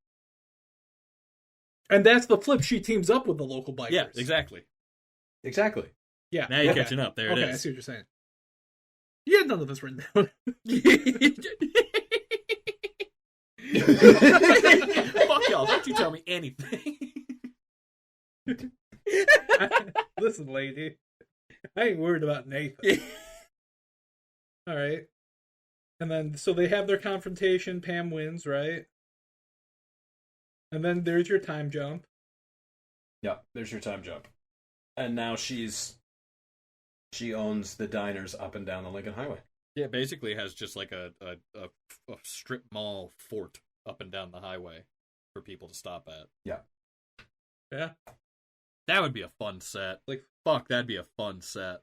A: And that's the flip. She teams up with the local bikers.
B: Yeah, exactly.
C: Exactly.
A: Yeah.
B: Now you're
A: okay.
B: catching up. There
A: Okay,
B: it
A: I
B: is.
A: see what you're saying. You had none of this written down.
B: Fuck y'all, don't you tell me anything.
A: Listen, lady. I ain't worried about Nathan. All right. And then, so they have their confrontation. Pam wins, right? And then there's your time jump.
C: Yeah, there's your time jump. And now she owns the diners up and down the Lincoln Highway.
B: Yeah, basically has just like a strip mall fort up and down the highway for people to stop at.
C: Yeah.
A: Yeah.
B: That would be a fun set. Like, fuck, that'd be a fun set.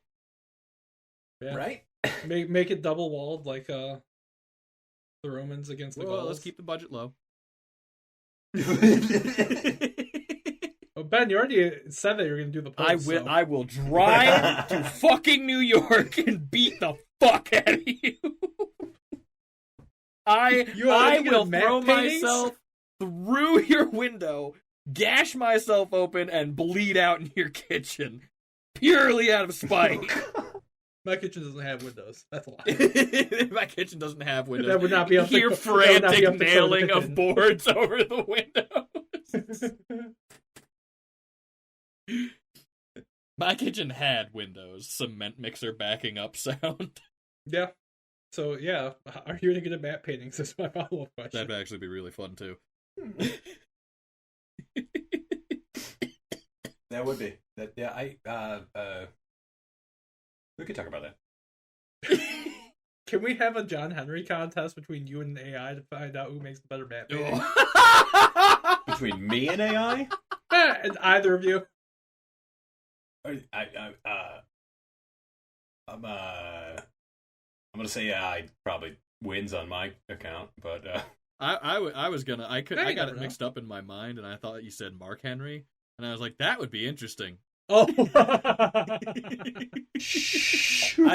A: Yeah.
C: Right?
A: Make it double walled like the Romans against the
B: Well,
A: Gauls.
B: let's keep the budget low.
A: Oh, Ben, you already said that you were going to do the post.
B: I will drive to fucking New York and beat the fuck out of you. I will throw myself through your window, gash myself open, and bleed out in your kitchen. Purely out of spite.
A: My kitchen doesn't have windows. That's a lie.
B: My kitchen doesn't have windows.
A: That would not be up to
B: Hear
A: that
B: frantic
A: would not be up to
B: nailing
A: code.
B: of boards over the windows. My kitchen had windows. Cement mixer backing up sound.
A: Yeah. So, yeah. Are you going to get a matte paintings? That's my follow-up question.
B: That'd actually be really fun, too.
C: That would be. We could talk about that.
A: Can we have a John Henry contest between you and AI to find out who makes the better matte painting?
C: Between me and AI?
A: And either of you.
C: I'm gonna say AI probably wins on my account, but
B: I was gonna. I got
A: never
B: it
A: know.
B: mixed up in my mind, and I thought you said Mark Henry, and I was like, that would be interesting.
A: Oh.
B: I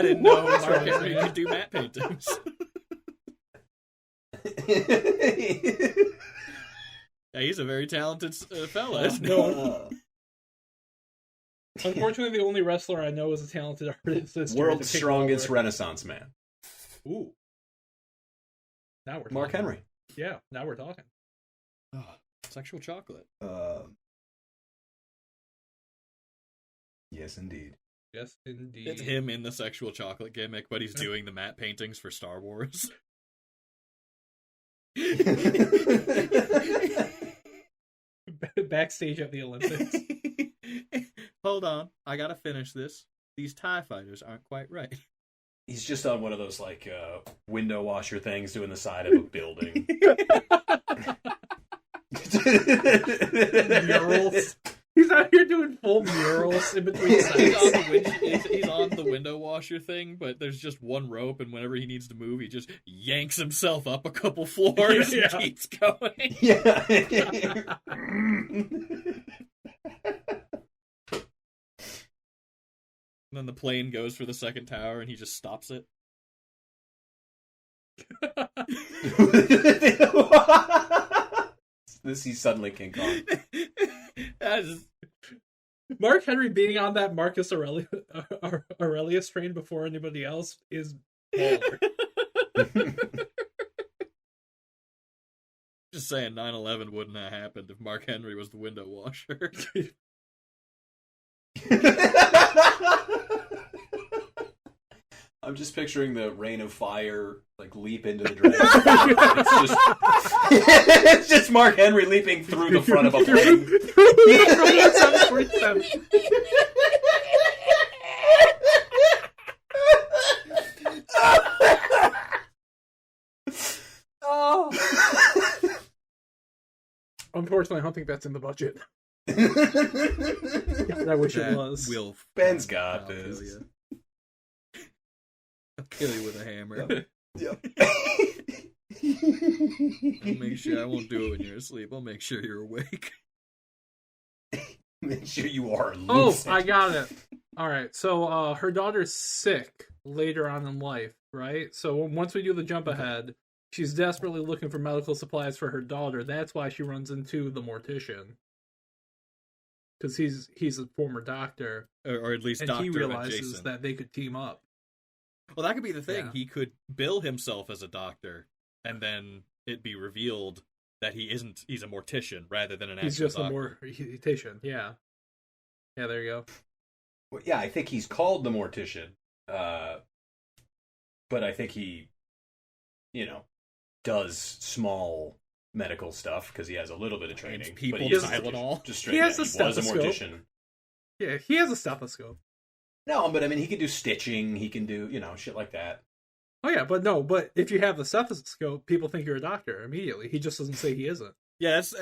B: didn't know Mark Henry could do matte paintings. Yeah, he's a very talented fella, isn't he?
A: No. Unfortunately, the only wrestler I know is a talented artist.
C: World's strongest Renaissance man.
A: Ooh. Now we're talking.
C: Mark Henry.
A: Yeah, now we're talking.
B: Oh, sexual chocolate.
C: Yes, indeed.
A: Yes, indeed.
B: It's him in the sexual chocolate gimmick, but he's doing the matte paintings for Star Wars.
A: Backstage at the Olympics.
B: Hold on, I gotta finish this. These TIE fighters aren't quite right.
C: He's just on one of those like window washer things doing the side of a building.
A: Murals. He's out here doing full murals in between sides.
B: He's on the window washer thing, but there's just one rope, and whenever he needs to move, he just yanks himself up a couple floors and keeps going.
C: Yeah.
B: And then the plane goes for the second tower, and he just stops it.
C: He's suddenly King Kong.
A: Mark Henry being on that Marcus Aurelius train before anybody else is baller.
B: Just saying, 9/11 wouldn't have happened if Mark Henry was the window washer.
C: I'm just picturing the rain of fire like leap into the dragon. It's just Mark Henry leaping through the front of a plane.
A: Oh. Unfortunately, I don't think that's in the budget. I wish it was.
C: Ben's got this.
B: I'll kill you with a hammer.
C: Yep.
B: I'll make sure I won't do it when you're asleep. I'll make sure you're awake.
C: Make sure you are
A: lucid. Oh, I got it. All right. So her daughter's sick later on in life, right? So once we do the jump ahead, she's desperately looking for medical supplies for her daughter. That's why she runs into the mortician. Because he's a former doctor.
B: Or at least
A: and
B: Dr.
A: he realizes
B: adjacent.
A: that they could team up.
B: Well, that could be the thing.
A: Yeah.
B: He could bill himself as a doctor, and then it'd be revealed that he's a mortician rather than an actual
A: He's just
B: doctor.
A: a mortician, yeah. Yeah, there you go.
C: Well, yeah, I think he's called the mortician. But I think he, does small medical stuff because he has a little bit of training.
B: People
C: but he's
B: Tylenol.
C: Just straight.
A: He has a
C: was a
A: stethoscope.
C: mortician.
A: Yeah, he has a stethoscope.
C: No, but I mean, he can do stitching. He can do, shit like that.
A: Oh yeah, but if you have the stethoscope, people think you're a doctor immediately. He just doesn't say he isn't.
B: Yeah, it's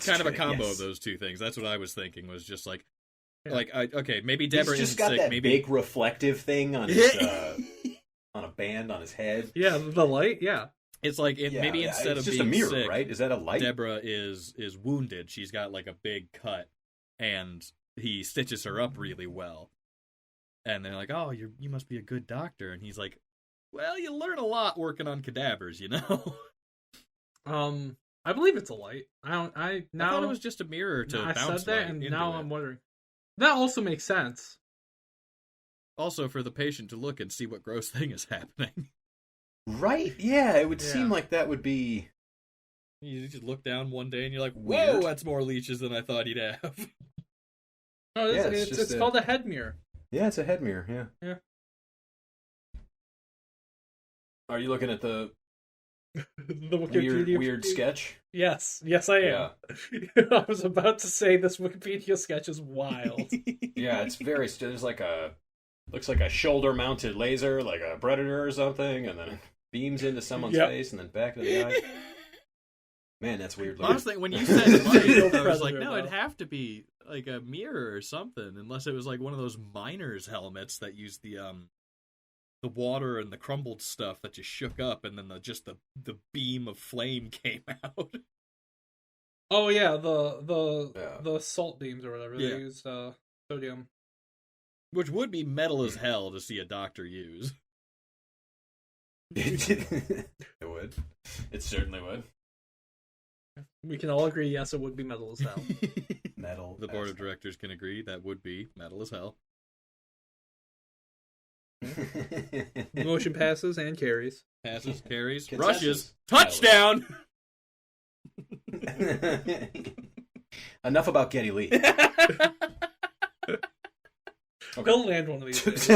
B: kind of a
C: true,
B: combo
C: yes.
B: of those two things. That's what I was thinking. Was just like,
A: Yeah.
B: okay, maybe Deborah
C: He's just
B: isn't
C: got
B: sick.
C: that
B: Maybe
C: big reflective thing on his on a band on his head.
A: Yeah, the light. Yeah,
B: it's like maybe
C: it's
B: instead of
C: just
B: being
C: a mirror,
B: sick,
C: right? Is that a light?
B: Deborah is wounded. She's got like a big cut, and he stitches her up really well. And they're like, "Oh, you must be a good doctor." And he's like, "Well, you learn a lot working on cadavers, you know."
A: I believe it's a light. I
B: thought it was just a mirror to
A: I
B: bounce
A: said that,
B: light
A: and
B: into
A: now
B: it.
A: I'm wondering. That also makes sense.
B: Also, for the patient to look and see what gross thing is happening.
C: Right? Yeah, it would seem like that would be.
B: You just look down one day and you're like,
C: Weird.
B: "Whoa, that's more leeches than I thought he'd have."
A: No,
C: Yeah,
A: it's called a head mirror.
C: Yeah, it's a head mirror. Yeah.
A: Yeah.
C: Are you looking at the
A: The Wikipedia
C: weird sketch?
A: Yes, I am. Yeah. I was about to say this Wikipedia sketch is wild.
C: Yeah, it's very. There's looks like a shoulder-mounted laser, like a predator or something, and then it beams into someone's face and then back into the eye. Man, that's weird looking.
B: Honestly, when you said light, I was like,
A: Predator,
B: no,
A: though.
B: it'd have to be like a mirror or something, unless it was like one of those miners' helmets that used the water and the crumbled stuff that just shook up, and then the beam of flame came out.
A: Oh yeah, the salt beams or whatever
B: Yeah.
A: they use sodium.
B: Which would be metal as hell to see a doctor use.
C: It would. It certainly would.
A: We can all agree, yes, it would be metal as hell.
C: Metal.
B: The board of directors can agree that would be metal as hell.
A: Motion passes and carries.
B: Passes, carries,
C: Contestes.
B: rushes, touchdown.
C: Enough about Geddy Lee.
A: He'll land one of these days.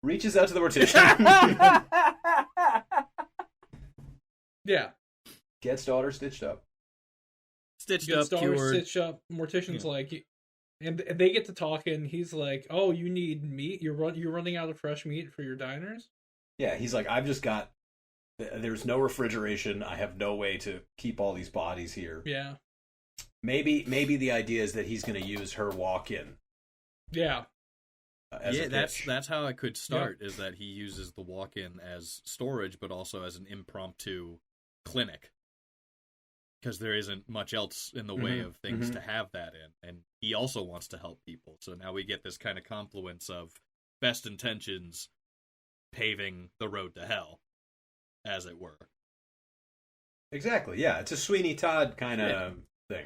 C: Reaches out to the mortician.
A: Yeah.
C: Gets daughter stitched up.
B: Stitched
A: Gets
B: up,
A: daughter
B: cured.
A: stitched up. Mortician's like, and they get to talking. He's like, "Oh, you need meat? You're running out of fresh meat for your diners?"
C: Yeah, he's like, I've just got. There's no refrigeration. I have no way to keep all these bodies here.
A: Yeah.
C: Maybe the idea is that he's going to use her walk-in.
A: Yeah.
C: As a pitch.
B: that's how it could start. Is that he uses the walk-in as storage, but also as an impromptu clinic, because there isn't much else in the way of things to have that in, and he also wants to help people. So now we get this kind of confluence of best intentions paving the road to hell, as it were.
C: Exactly. Yeah, it's a Sweeney Todd kind of thing.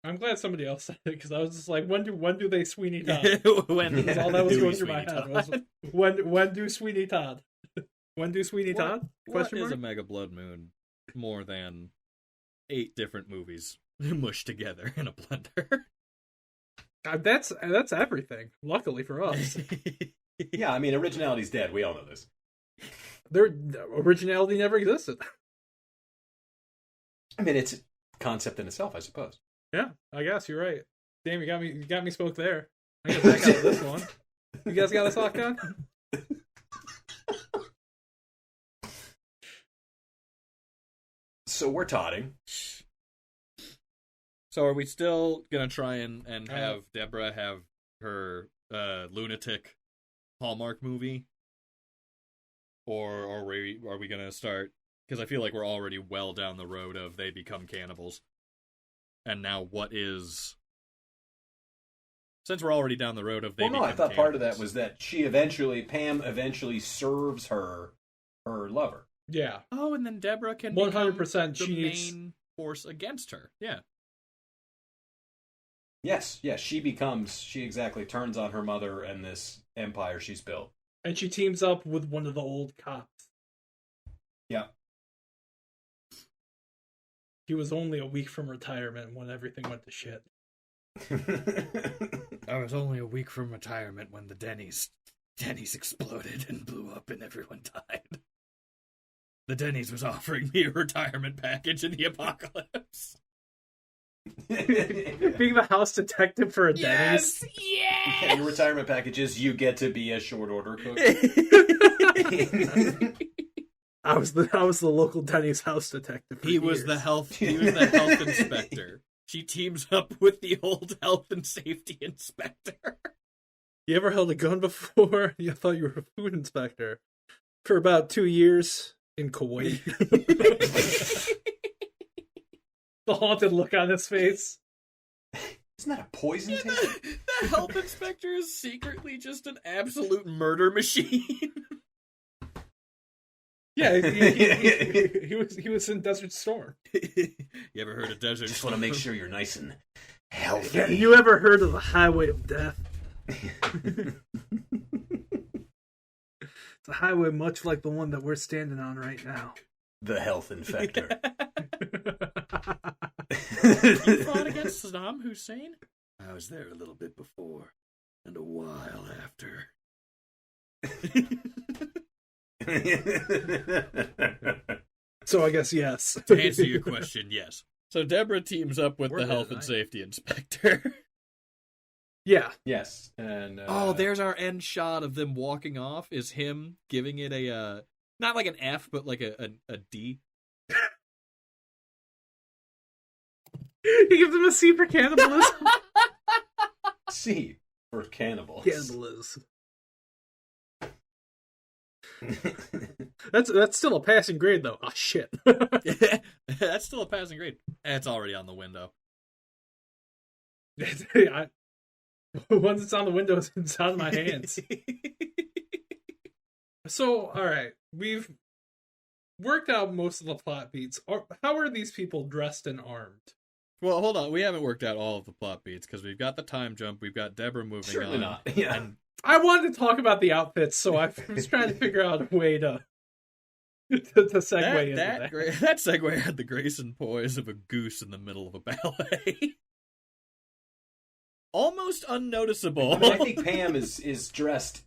A: I'm glad somebody else said it, because I was just like, when do they Sweeney Todd?
B: When
A: All that was
B: do
A: going
B: we
A: through my
B: Sweeney
A: head
B: Todd?
A: was, when do Sweeney Todd? When do Sweeney Todd?
B: What is a Mega Blood Moon more than 8 different movies mushed together in a blender?
A: That's everything. Luckily for us,
C: Yeah, I mean, originality's dead. We all know this.
A: their originality never existed.
C: I mean, it's a concept in itself, I suppose.
A: Yeah, I guess you're right. Damn, you got me spoke there. I gotta back out of this one. You guys got this locked down?
C: So we're totting.
B: So are we still gonna try and have Deborah have her lunatic Hallmark movie, or are we gonna start? Because I feel like we're already well down the road of they become cannibals, and now what is? Since we're already down the road of they.
C: Well, no, I
B: become
C: thought part of that
B: cannibals.
C: was that Pam eventually serves her lover.
A: Yeah.
B: Oh, and then Deborah can
A: 100%
B: become the
A: she needs-
B: main force against her. Yeah.
C: Yes, she exactly turns on her mother and this empire she's built.
A: And she teams up with one of the old cops.
C: Yeah.
A: He was only a week from retirement when everything went to shit.
B: I was only a week from retirement when the Denny's exploded and blew up and everyone died. The Denny's was offering me a retirement package in the apocalypse.
A: Being the house detective for a Denny's.
B: Yes!
C: Yeah, your retirement package is you get to be a short order cook.
A: I was the local Denny's house detective.
B: He was the health inspector. She teams up with the old health and safety inspector.
A: You ever held a gun before? You thought you were a food inspector for about 2 years in Kuwait. The haunted look on his face.
C: Isn't that a poison taste?
B: The health inspector is secretly just an absolute murder machine.
A: Yeah, he was in Desert Storm.
B: You ever heard of Desert
C: Just
B: Storm?
C: want to make sure you're nice and healthy.
A: Yeah, you ever heard of the Highway of Death? It's a highway much like the one that we're standing on right now.
C: The health infector.
B: You fought against Saddam Hussein? I was there a little bit before, and a while after.
A: So I guess yes.
B: To answer your question, yes. So Deborah teams up with
A: We're
B: the
A: good
B: health and
A: tonight.
B: safety inspector.
A: Yeah.
C: Yes, and
B: Oh, there's our end shot of them walking off. Is him giving it a not like an F, but like a D.
A: He gives him a C for cannibalism.
C: C for cannibals.
A: Cannibalism. That's still a passing grade though. Oh shit.
B: That's still a passing grade. It's already on the window.
A: Once it's on the window, it's out of my hands. So, all right, we've worked out most of the plot beats. How are these people dressed and armed?
B: Well, hold on. We haven't worked out all of the plot beats because we've got the time jump. We've got Deborah moving
C: Certainly
B: on.
C: not. Yeah.
B: And
A: I wanted to talk about the outfits, so I was trying to figure out a way to segue into that.
B: that segue had the grace and poise of a goose in the middle of a ballet. Almost unnoticeable.
C: I mean, I think Pam is dressed.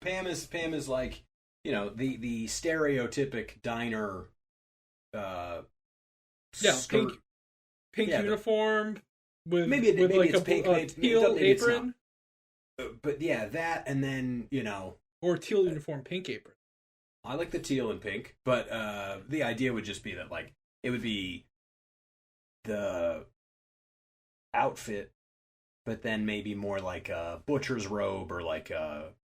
C: Pam is like, you know, the stereotypic diner. Skirt.
A: Pink uniform with
C: maybe
A: like
C: it's pink,
A: a teal apron,
C: but yeah, that, and then
A: or teal uniform, pink apron.
C: I like the teal and pink, but the idea would just be that like it would be the outfit, but then maybe more like a butcher's robe or like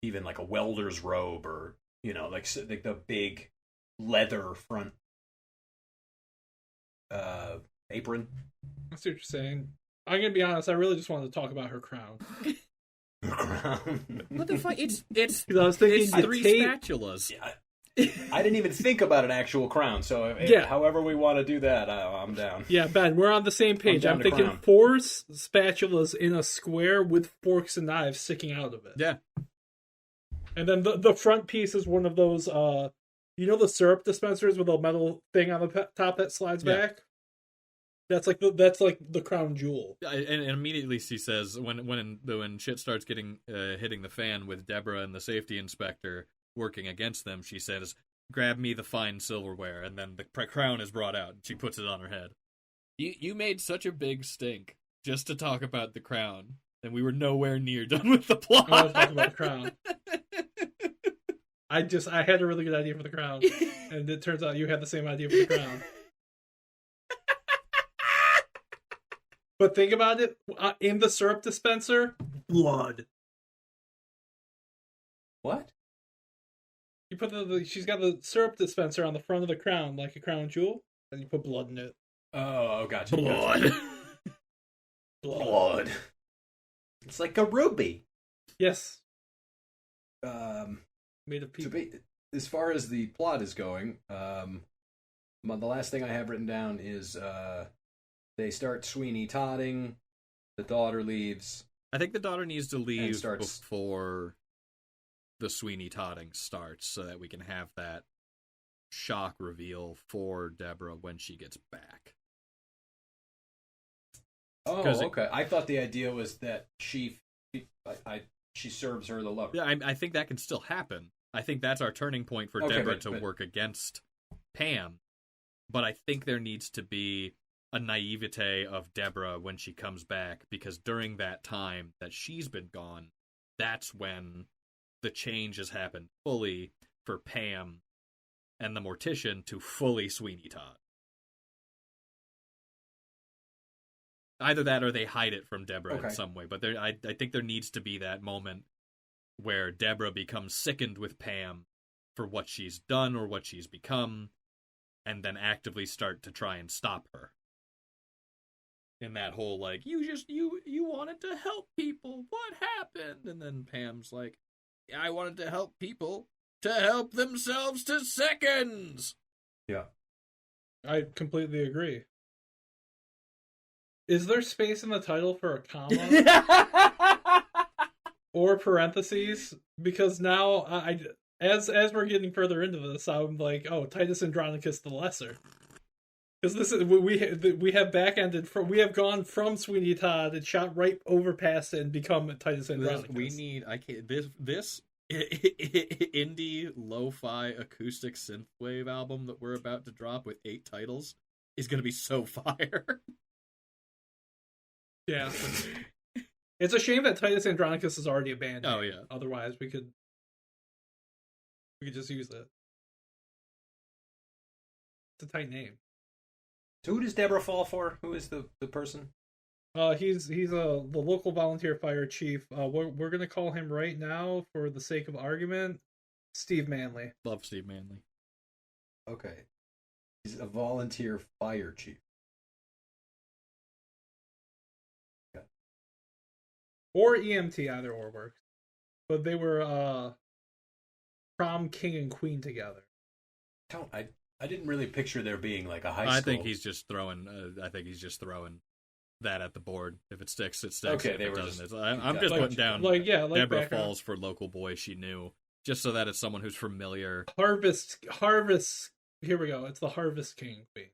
C: even like a welder's robe, or like the big leather front apron.
A: I see what you're saying. I'm gonna be honest. I really just wanted to talk about her crown.
C: Her crown.
B: What the fuck? It's
A: I was thinking
B: it's three spatulas.
C: Yeah, I didn't even think about an actual crown. So however we want to do that, I'm down.
A: Yeah, Ben, we're on the same page. I'm thinking
C: crown.
A: 4 spatulas in a square with forks and knives sticking out of it.
B: Yeah.
A: And then the front piece is one of those, the syrup dispensers with a metal thing on the top that slides back. That's like the crown jewel.
B: And immediately she says when shit starts getting hitting the fan with Deborah and the safety inspector working against them, she says, "Grab me the fine silverware," and then the crown is brought out and she puts it on her head. You made such a big stink just to talk about the crown, and we were nowhere near done with the plot.
A: I was talking about the crown. I had a really good idea for the crown, and it turns out you had the same idea for the crown. But think about it, in the syrup dispenser, blood.
C: What?
A: You put she's got the syrup dispenser on the front of the crown, like a crown jewel, and you put blood in it.
C: Oh, gotcha.
B: Blood.
C: Gotcha. Blood. It's like a ruby.
A: Yes. Made of people.
C: As far as the plot is going, the last thing I have written down is they start Sweeney Todding. The daughter leaves.
B: I think the daughter needs to leave before the Sweeney Todding starts so that we can have that shock reveal for Deborah when she gets back.
C: Oh, okay. I thought the idea was that she serves her the lover.
B: Yeah, I think that can still happen. I think that's our turning point for Deborah to work against Pam. But I think there needs to be a naivete of Deborah when she comes back, because during that time that she's been gone, that's when the change has happened fully for Pam and the mortician to fully Sweeney Todd. Either that or they hide it from Deborah in some way. But I think there needs to be that moment where Deborah becomes sickened with Pam for what she's done or what she's become, and then actively start to try and stop her. In that whole, like, you wanted to help people. What happened? And then Pam's like, I wanted to help people to help themselves to seconds.
C: Yeah.
A: I completely agree. Is there space in the title for a comma? Or parentheses? Because now, as we're getting further into this, I'm like, oh, Titus Andronicus the Lesser. Because this is we have back-ended from, we have gone from Sweeney Todd and shot right over past it and become Titus Andronicus.
B: This indie lo-fi acoustic synthwave album that we're about to drop with 8 titles is going to be so fire.
A: Yeah. It's a shame that Titus Andronicus is already a band.
B: Oh, yeah.
A: Otherwise, we could just use it. It's a tight name.
C: So who does Deborah fall for? Who is the person?
A: He's the local volunteer fire chief. We're gonna call him right now, for the sake of argument, Steve Manley.
B: Love Steve Manley.
C: Okay. He's a volunteer fire chief. Okay.
A: Or EMT, either or works. But they were prom king and queen together.
C: I didn't really picture there being like a high school.
B: I think he's just throwing that at the board. If it sticks, it sticks.
C: Okay,
B: if
C: they
B: it
C: were
B: doesn't,
C: just
B: I'm just putting down Deborah
A: background.
B: Falls for local boy she knew, just so that it's someone who's familiar.
A: Harvest. Here we go. It's the Harvest King Queen.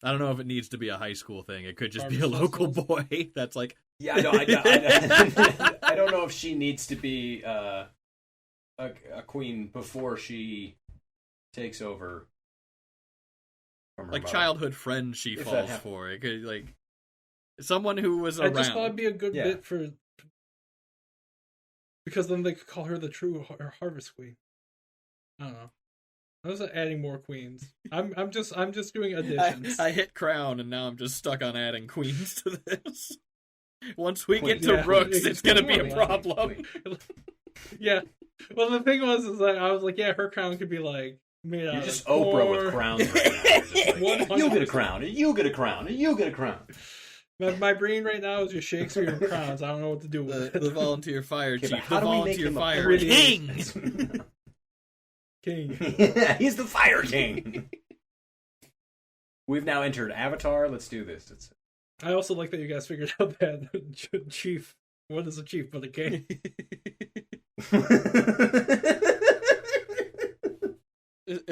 B: I don't know if it needs to be a high school thing. It could just
A: Harvest
B: be a local
A: festivals?
B: boy. That's like,
C: Yeah, I don't know if she needs to be a queen before she takes over from her
B: like
C: mother.
B: childhood friend she
C: If
B: falls
C: that happened.
B: for. It could like someone who was
A: I
B: around.
A: just thought it'd be a good
C: Yeah.
A: bit for, because then they could call her the true Harvest Queen. I don't know. I was adding more queens. I'm just doing additions.
B: I hit crown and now I'm just stuck on adding queens to this. Once we get
C: Queens.
B: to
A: Yeah.
B: rooks, it's gonna be a
C: Queen.
B: problem.
A: Yeah. Well, the thing was, is like I was like, yeah, her crown could be like made out
C: You're
A: of
C: just Oprah with
A: corn.
C: crowns right now. You're just like,
A: 100%.
C: you get a crown, and you get a crown, and you get a crown.
A: My brain right now is just Shakespeare and crowns. I don't know what to do with
B: The
A: it.
B: volunteer fire
C: Okay,
B: chief,
C: but how
B: the
C: do we make
B: volunteer
C: him a
B: fire
A: pretty-
B: king.
A: King.
C: Yeah, he's the Fire King. We've now entered Avatar. Let's do this.
A: I also like that you guys figured out that chief. What is a chief but a king?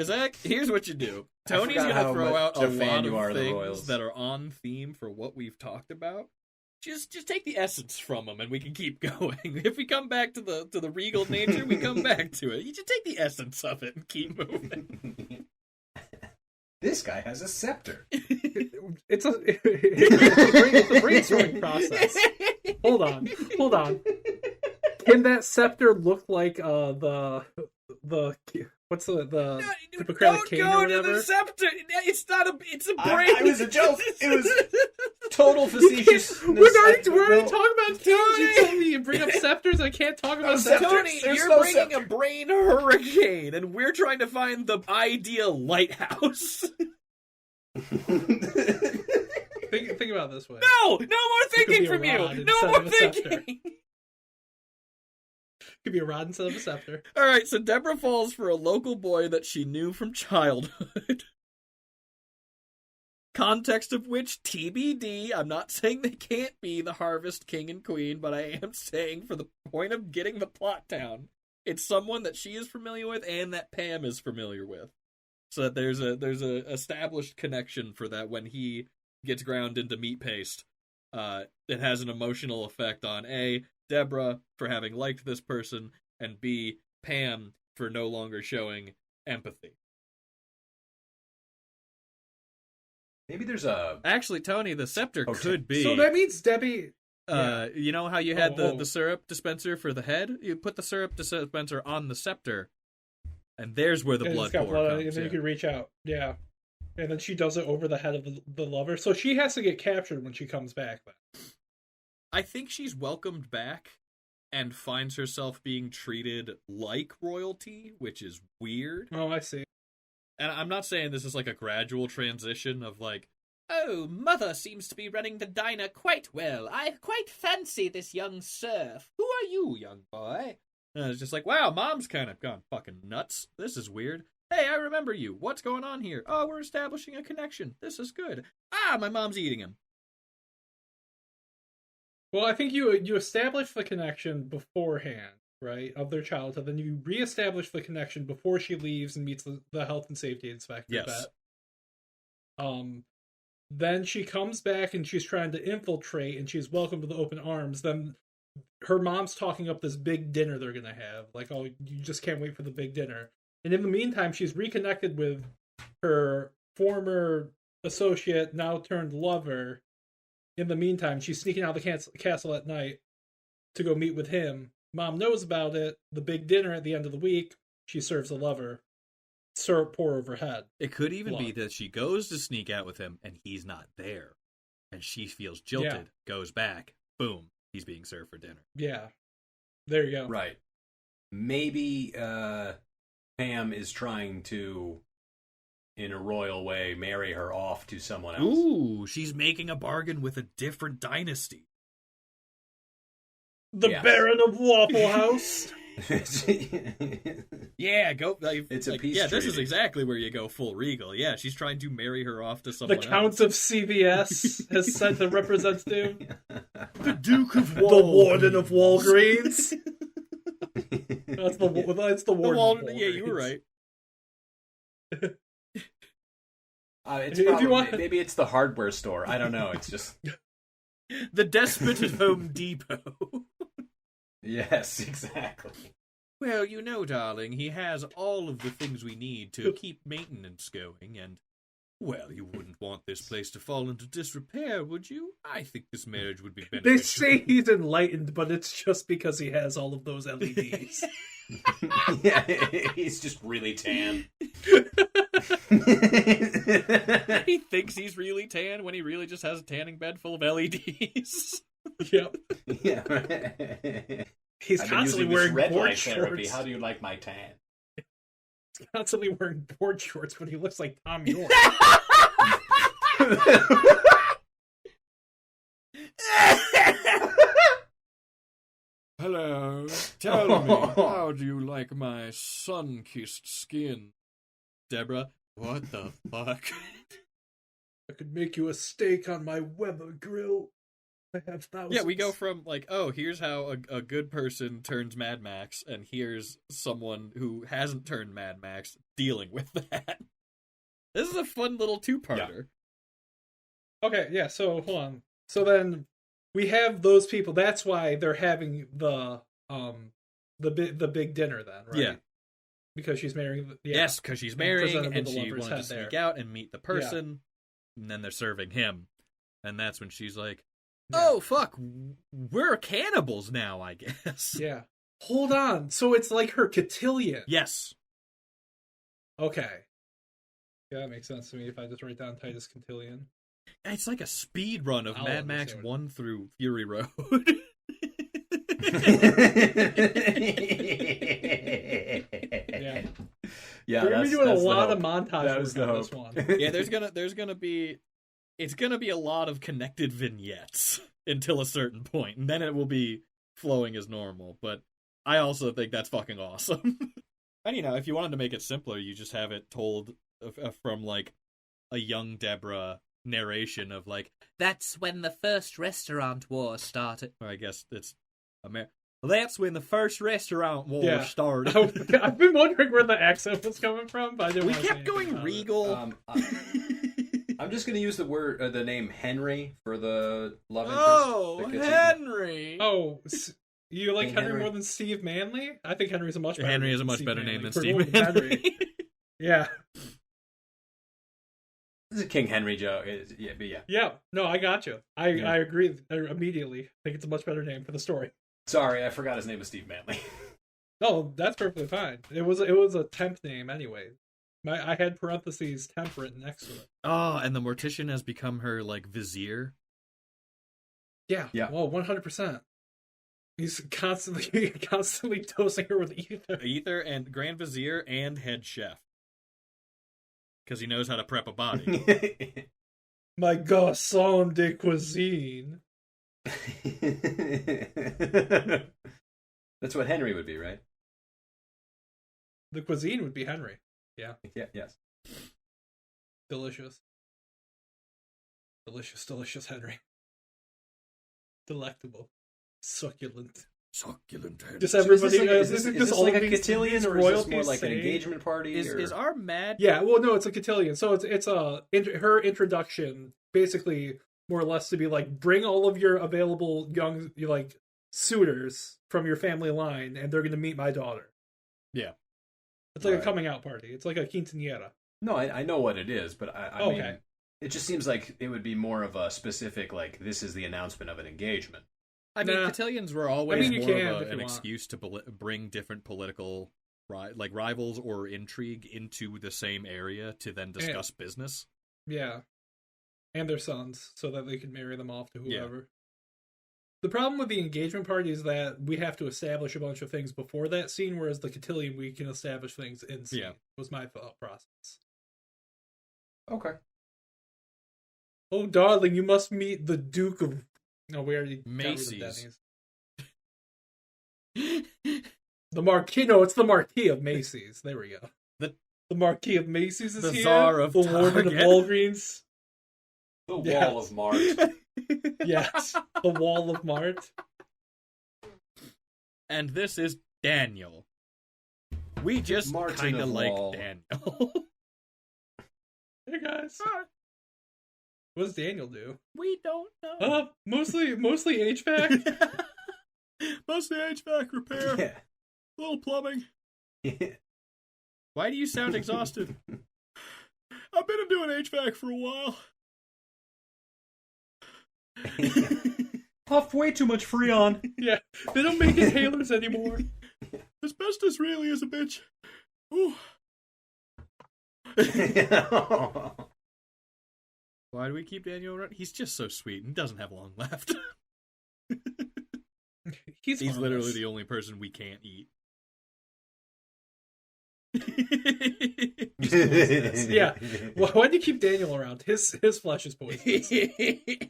B: Zach, here's what you do.
C: I
B: Tony's
C: forgot
B: gonna
C: how
B: throw out
C: much
B: a
C: a fan
B: lot
C: you are
B: of
C: of the
B: things
C: Royals.
B: that are on theme for what we've talked about. Just take the essence from them, and we can keep going. If we come back to the regal nature, we come back to it. You just take the essence of it and keep moving.
C: This guy has a scepter.
A: It's a brainstorming process. Hold on. Can that scepter look like the what's the Hippocratic cane or
B: Don't go to
A: whatever?
B: the scepter. It's not a. It's a brain.
C: It was a joke. It was total facetious.
A: We're already talking about scepters. You told me you bring up scepters. I can't talk about
C: scepters.
A: scepters.
B: Tony,
C: There's
B: you're
C: no
B: bringing
C: scepter.
B: a brain hurricane, and we're trying to find the ideal lighthouse.
A: Think about it this way.
B: No more thinking
A: be a
B: from you.
A: rod
B: No
A: instead
B: more
A: of a scepter.
B: thinking.
A: Could be a rod instead of a scepter.
B: All right, so Deborah falls for a local boy that she knew from childhood. Context of which TBD. I'm not saying they can't be the Harvest King and Queen, but I am saying for the point of getting the plot down, it's someone that she is familiar with and that Pam is familiar with. So that there's a established connection for that when he gets ground into meat paste. It has an emotional effect on A, Deborah for having liked this person, and B, Pam for no longer showing empathy.
C: Maybe there's a.
B: Actually, Tony, the scepter
C: Oh,
B: could be.
A: So that means Debbie.
B: You know how you had
A: Oh.
B: the syrup dispenser for the head? You put the syrup dispenser on the scepter, and there's where the
A: and
B: blood
A: it's got
B: pour
A: blood,
B: comes.
A: and then
B: Yeah.
A: you can reach out. Yeah. And then she does it over the head of the lover. So she has to get captured when she comes back. Then.
B: I think she's welcomed back and finds herself being treated like royalty, which is weird.
A: Oh, I see.
B: And I'm not saying this is like a gradual transition of like, oh, mother seems to be running the diner quite well. I quite fancy this young serf. Who are you, young boy? And it's just like, wow, mom's kind of gone fucking nuts. This is weird. Hey, I remember you. What's going on here? Oh, we're establishing a connection. This is good. Ah, my mom's eating him.
A: Well, I think you establish the connection beforehand, right, of their childhood. Then you reestablish the connection before she leaves and meets the health and safety inspector.
B: Yes.
A: Then she comes back and she's trying to infiltrate, and she's welcomed with open arms. Then her mom's talking up this big dinner they're gonna have. Like, oh, you just can't wait for the big dinner. And in the meantime, she's reconnected with her former associate, now turned lover. In the meantime, she's sneaking out of the castle at night to go meet with him. Mom knows about it. The big dinner at the end of the week, she serves the lover. Syrup pour over head.
B: It could even be
A: Blood.
B: that she goes to sneak out with him and he's not there. And she feels jilted,
A: Yeah.
B: goes back, boom, he's being served for dinner.
A: Yeah. There you go.
C: Right. Maybe Pam is trying to, in a royal way, marry her off to someone else.
B: Ooh, she's making a bargain with a different dynasty.
A: The
C: Yes.
A: Baron of Waffle House.
B: Yeah, go.
C: It's a peace
B: Yeah, this is
C: treaty.
B: exactly where you go full regal. Yeah, she's trying to marry her off to
A: The
B: someone
A: Count
B: else.
A: of CVS has sent a representative.
B: The Duke of
A: The Warden of Walgreens. That's the Warden of Walgreens.
B: Yeah, you were right.
C: It's
A: If
C: probably,
A: you want-
C: maybe it's the hardware store. I don't know. It's just
B: The despot at Home Depot.
C: yes, exactly.
B: Well, you know, darling, he has all of the things we need to keep maintenance going, and, well, you wouldn't want this place to fall into disrepair, would you? I think this marriage would be beneficial.
A: They say he's enlightened, but it's just because he has all of those LEDs.
C: Yeah, he's just really tan.
B: He thinks he's really tan when he really just has a tanning bed full of LEDs.
A: Yep.
C: Yeah.
A: He's
C: I've been
A: constantly
C: using this
A: wearing
C: red
A: board
C: light therapy.
A: shorts.
C: How do you like my tan?
A: He's constantly wearing board shorts, but he looks like Tom York.
B: Hello, tell me, how do you like my sun-kissed skin? Deborah, what the fuck?
A: I could make you a steak on my Weber grill. I have thousands.
B: Yeah, we go from, like, oh, here's how a good person turns Mad Max, and here's someone who hasn't turned Mad Max dealing with that. This is a fun little two-parter.
A: Okay, yeah, so hold on. So then we have those people. That's why they're having the big dinner then, right?
B: Yeah.
A: Because she's marrying. Yeah.
B: Yes, because she's marrying,
A: presented
B: and
A: with the
B: she
A: lover's
B: wanted to
A: head
B: sneak
A: there.
B: out and meet the person, and then they're serving him. And that's when she's like,
A: Yeah.
B: oh, fuck, we're cannibals now, I guess.
A: Yeah. Hold on. So it's like her cotillion.
B: Yes.
A: Okay. Yeah, that makes sense to me if I just write down Titus Cotillion.
B: It's like a speed run of
A: I'll
B: Mad Max
A: understand.
B: 1 through Fury Road.
A: Yeah.
C: Yeah,
A: We're gonna be doing a
C: that's the
A: lot of
C: hope.
A: montage
C: That was
A: work
C: the
A: on this
C: hope.
A: one.
B: Yeah, there's gonna be it's gonna be a lot of connected vignettes until a certain point, and then it will be flowing as normal. But I also think that's fucking awesome. And you know, if you wanted to make it simpler, you just have it told from like a young Deborah narration of like, that's when the first restaurant war started. Or I guess it's that's when the first restaurant war started.
A: I've been wondering where the accent was coming from, but I didn't
B: We
A: want to say
B: kept
A: anything
B: going
A: about
B: regal.
C: I'm just going to use the name Henry for the love interest.
B: Oh,
C: because
B: Henry!
A: Oh, you like
C: King
A: Henry
C: Henry.
A: more than Steve Manley? I think Henry's a much better
B: Henry
A: name
B: is a
A: than
B: much
A: Steve
B: better
A: Manley.
B: name than
A: For
B: Steve
A: going with
B: Manley.
A: Yeah.
C: This is a King Henry joke. Yeah, but yeah.
A: Yeah. No, I got you. I
C: Yeah.
A: agree immediately. I think it's a much better name for the story.
C: Sorry, I forgot his name was Steve Manley.
A: No, that's perfectly fine. It was a temp name anyway. I had parentheses temp written next to it.
B: Oh, and the mortician has become her like vizier.
A: Yeah.
C: Yeah.
A: Well, 100%. He's constantly dosing her with ether.
B: Ether and Grand Vizier and head chef. Because he knows how to prep a body.
A: My garçon de cuisine.
C: That's what Henry would be, right?
A: The cuisine would be Henry. Yeah.
C: Yeah. Yes.
A: Delicious. Delicious Henry. Delectable. Succulent.
B: Succulent Henry.
A: Just
C: So
A: everybody.
C: is this like a
A: all these
C: cotillion, or is this more like an engagement party?
B: Is our mad...
A: Yeah, well, no, it's a cotillion. So it's her introduction, basically, more or less, to be like, bring all of your available young like suitors from your family line, and they're going to meet my daughter.
B: Yeah.
A: It's like
C: Right.
A: a coming out party. It's like a quinceañera.
C: No, I know what it is, but I
A: Okay.
C: mean, it just seems like it would be more of a specific, like, this is the announcement of an engagement.
B: I mean,
A: Nah.
B: cotillions were always
A: you
B: more
A: can
B: of
A: if you
B: an
A: want.
B: excuse to bring different political like rivals or intrigue into the same area to then discuss business.
A: Yeah. And their sons, so that they can marry them off to
B: Yeah.
A: whoever. The problem with the engagement party is that we have to establish a bunch of things before that scene, whereas the cotillion, we can establish things in scene,
B: Yeah.
A: was my thought process.
C: Okay.
A: Oh, darling, you must meet the Duke of... No, we already got rid of
B: Macy's.
A: Denny's. The Marquis. No, it's the Marquis of Macy's. There we go. The Marquis of Macy's is
B: the
A: here.
B: Tsar of
A: the Warden of
B: Target.
A: Walgreens.
C: The
A: Yes.
C: Wall of Mart.
A: Yes, the Wall of Mart.
B: And this is Daniel. We just
C: Martin
B: kind of
C: of
B: like
C: Wall.
B: Daniel.
A: Hey guys. What does Daniel do?
B: We don't know.
A: Mostly HVAC.
B: Mostly HVAC repair.
C: Yeah.
B: A little plumbing.
C: Yeah.
B: Why do you sound exhausted? I've been doing HVAC for a while.
C: Puffed way too much Freon.
A: Yeah, they don't make inhalers anymore.
B: Asbestos really is a bitch. Ooh. Why do we keep Daniel around? He's just so sweet and doesn't have long left.
A: He's
B: literally the only person we can't eat.
A: Yeah. Why do you keep Daniel around? His flesh is poisonous.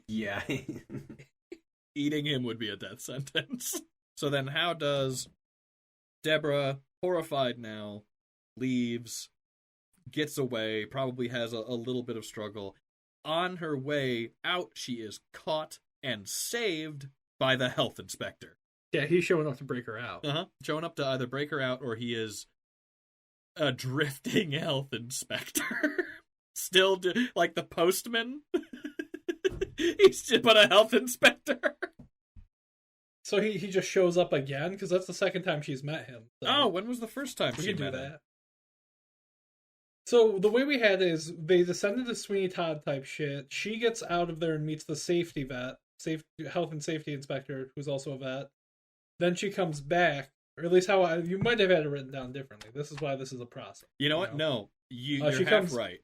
C: Yeah.
B: Eating him would be a death sentence. So then how does Deborah, horrified now, leaves, gets away, probably has a little bit of struggle. On her way out, she is caught and saved by the health inspector.
A: Yeah, he's showing up to break her out.
B: Showing up to either break her out or he is a drifting health inspector. Still, like the postman. He's just but a health inspector.
A: So he just shows up again? Because that's the second time she's met him. So
B: Oh, when was the first time
A: we
B: she
A: can do
B: met
A: that.
B: him?
A: So the way we had it is they descended to Sweeney Todd type shit. She gets out of there and meets the safety vet, health and safety inspector, who's also a vet. Then she comes back, or at least you might have had it written down differently. This is why this is a process.
B: You know what? No, you're
A: she
B: half
A: comes-
B: right.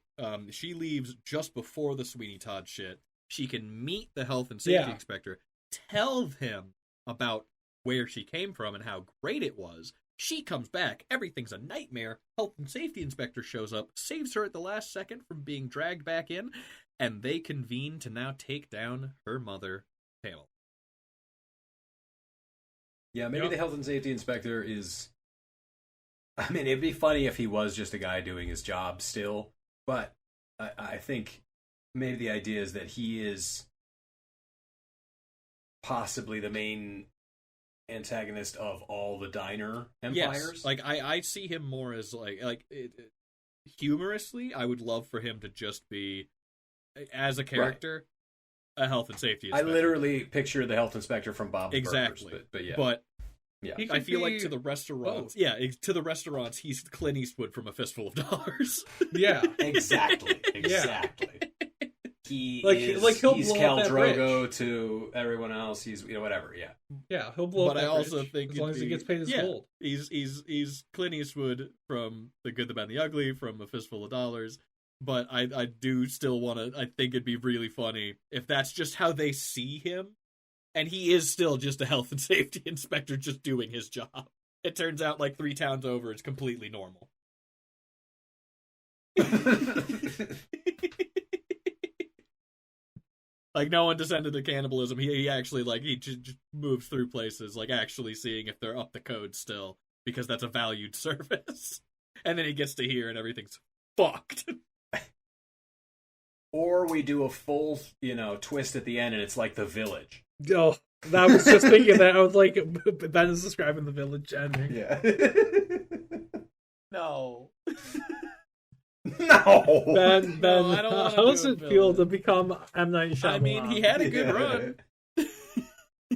B: She leaves just before the Sweeney Todd shit. She can meet the health and safety inspector, tell him about where she came from and how great it was. She comes back, everything's a nightmare. Health and safety inspector shows up, saves her at the last second from being dragged back in, and they convene to now take down her mother, Pamela.
C: Yeah, maybe the health and safety inspector is... I mean, it'd be funny if he was just a guy doing his job still, but I think maybe the idea is that he is possibly the main antagonist of all the diner empires.
B: Yes, like I see him more as humorously, I would love for him to just be, as a character, a health and safety inspector.
C: I literally picture the health inspector from Bob's
B: exactly.
C: Burgers, but yeah.
B: But
C: yeah.
B: I feel like to the restaurants, to the restaurants, he's Clint Eastwood from A Fistful of Dollars.
A: Yeah,
C: exactly. He's
A: he'll blow up that
C: Drogo to everyone else. He's whatever. Yeah.
A: Yeah, he'll blow up
B: But
A: that
B: I also
A: bridge,
B: think
A: as long as he gets paid his gold.
B: He's Clint Eastwood from The Good, the Bad, and the Ugly, from A Fistful of Dollars. But I do still want to. I think it'd be really funny if that's just how they see him, and he is still just a health and safety inspector, just doing his job. It turns out, like 3 towns over, it's completely normal. Like, no one descended to cannibalism. He actually, like, he just moves through places, like, actually seeing if they're up the code still, because that's a valued service. And then he gets to here and everything's fucked.
C: Or we do a full, twist at the end and it's like The Village.
A: Oh, I was just thinking that. I was like, Ben is describing The Village ending.
C: Yeah.
B: No.
C: No.
A: Ben,
B: No, I don't wanna
A: how does
B: do
A: it
B: a
A: feel
B: Village.
A: to become M. Night Shyamalan?
B: I mean, he had a good run.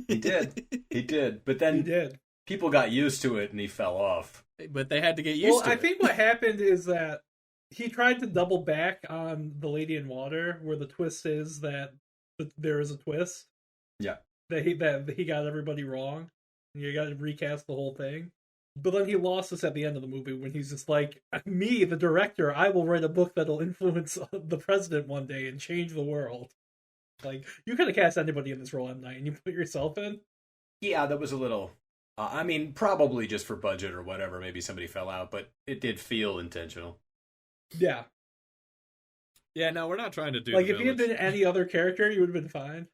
C: He did. But then
A: He did.
C: people got used to it and he fell off.
B: But they had to get used to it.
A: I think what happened is that he tried to double back on The Lady in Water, where the twist is that there is a twist.
C: Yeah.
A: That he got everybody wrong. You got to recast the whole thing. But then he lost us at the end of the movie when he's just like, me, the director, I will write a book that'll influence the president one day and change the world. Like, you could have cast anybody in this role, M. Night, and you put yourself in.
C: Yeah, that was a little... probably just for budget or whatever. Maybe somebody fell out, but it did feel intentional.
A: Yeah.
B: Yeah, no, we're not trying to do
A: Like,
B: The
A: if he had
B: Village.
A: been any other character, you would have been fine.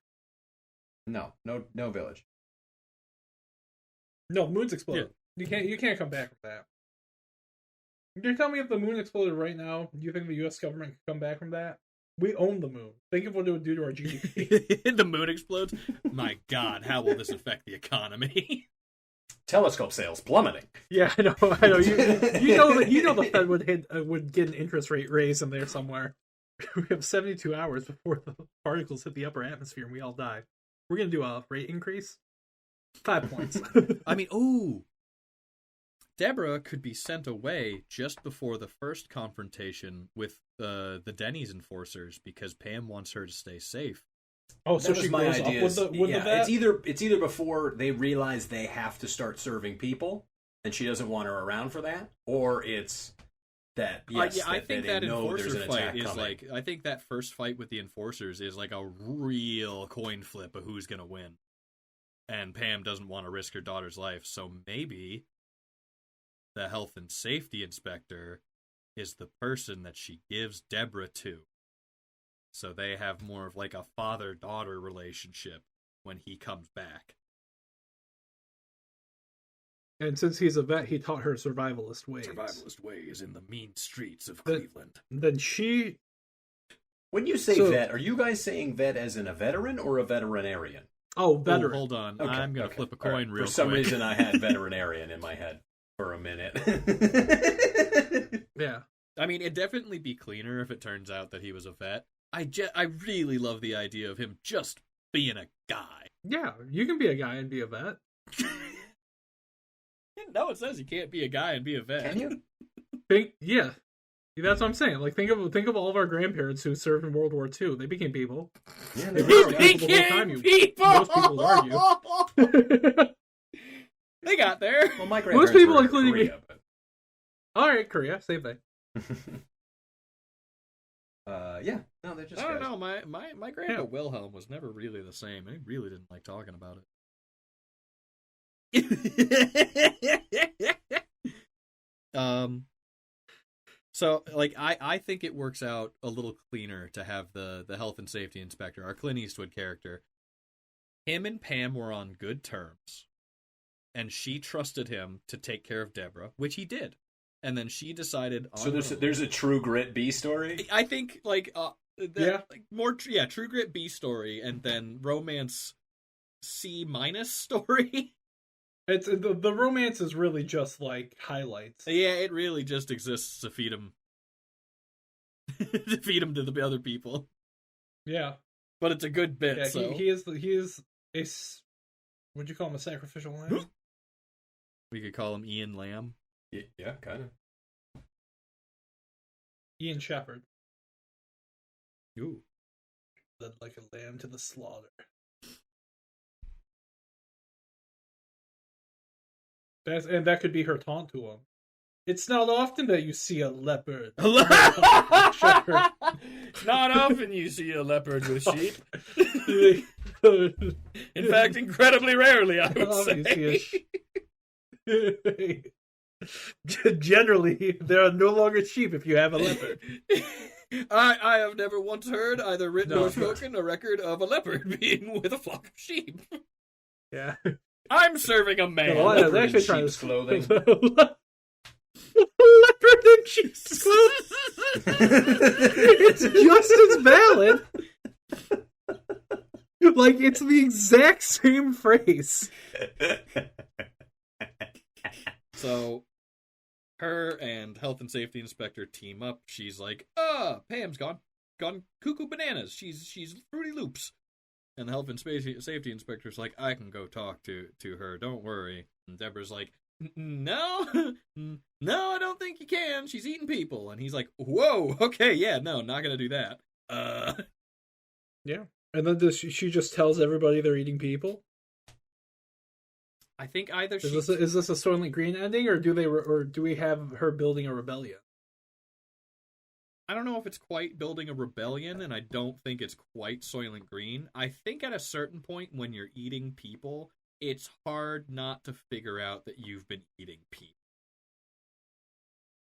C: No Village.
A: No, moons explode. You can't come back from that. You're telling me if the moon exploded right now, you think the U.S. government could come back from that? We own the moon. Think of what it would do to our GDP.
B: The moon explodes? My God, how will this affect the economy?
C: Telescope sales plummeting.
A: Yeah, I know. You know the Fed would get an interest rate raise in there somewhere. We have 72 hours before the particles hit the upper atmosphere and we all die. We're gonna do a rate increase. 5 points.
B: I mean, ooh. Deborah could be sent away just before the first confrontation with the Denny's enforcers because Pam wants her to stay safe.
A: Oh, so she goes up with the vet?
C: It's either before they realize they have to start serving people and she doesn't want her around for that, or it's that
B: I think that enforcer fight is like, I think that first fight with the enforcers is like a real coin flip of who's gonna win. And Pam doesn't want to risk her daughter's life, so maybe the health and safety inspector is the person that she gives Deborah to. So they have more of like a father-daughter relationship when he comes back.
A: And since he's a vet, he taught her survivalist ways.
B: Survivalist ways in the mean streets of Cleveland.
A: Then she...
C: When you say vet, are you guys saying vet as in a veteran or a veterinarian?
A: Oh, veteran.
B: Oh, hold on. Okay, I'm going to flip a coin real quick.
C: For some reason, I had veterinarian in my head for a minute.
A: Yeah.
B: I mean, it'd definitely be cleaner if it turns out that he was a vet. I really love the idea of him just being a guy.
A: Yeah, you can be a guy and be a vet.
B: No, it says you can't be a guy and be a vet.
C: Can you?
A: Yeah. That's what I'm saying. Like, think of all of our grandparents who served in World War II. They became people.
C: Yeah,
A: they
B: became people.
A: Most people would argue.
B: They got there.
C: Well, my grandparents
A: most people,
C: were in
A: including
C: Korea,
A: me. All right, Korea, same thing.
C: Yeah, no, they're just.
B: I don't
C: guys.
B: know. My grandpa Wilhelm was never really the same. He really didn't like talking about it. So, like, I think it works out a little cleaner to have the health and safety inspector, our Clint Eastwood character. Him and Pam were on good terms, and she trusted him to take care of Deborah, which he did. And then she decided.
C: So there's a True Grit B story.
B: I think True Grit B story, and then romance C- story.
A: It's the romance is really just like highlights.
B: Yeah, it really just exists to feed him, to the other people.
A: Yeah,
B: but it's a good bit.
A: Yeah,
B: so
A: he is a would you call him a sacrificial lamb?
B: We could call him Ian Lamb.
C: Yeah, kind of.
A: Ian Shepherd.
B: Ooh,
A: led like a lamb to the slaughter. And that could be her taunt to him. It's not often that you see a leopard.
B: It's not often you see a leopard with sheep. In fact, incredibly rarely, I would say.
A: Generally, there are no longer sheep if you have a leopard.
B: I have never once heard, either written or spoken, a record of a leopard being with a flock of sheep.
A: Yeah.
B: I'm serving a man.
A: Well, I was actually trying to
C: clothing.
A: Leopard in sheep's clothing. It's just as valid. Like, it's the exact same phrase.
B: So, her and health and safety inspector team up. She's like, Pam's gone cuckoo bananas. She's Fruity Loops. And the health and safety inspector's like, I can go talk to her, don't worry. And Deborah's like, no, I don't think you can. She's eating people. And he's like, whoa, okay, yeah, no, not gonna do that.
A: Yeah. And then she just tells everybody they're eating people?
B: I think either
A: is this a Soylent Green ending, or do we have her building a rebellion?
B: I don't know if it's quite building a rebellion, and I don't think it's quite Soylent Green. I think at a certain point when you're eating people, it's hard not to figure out that you've been eating people.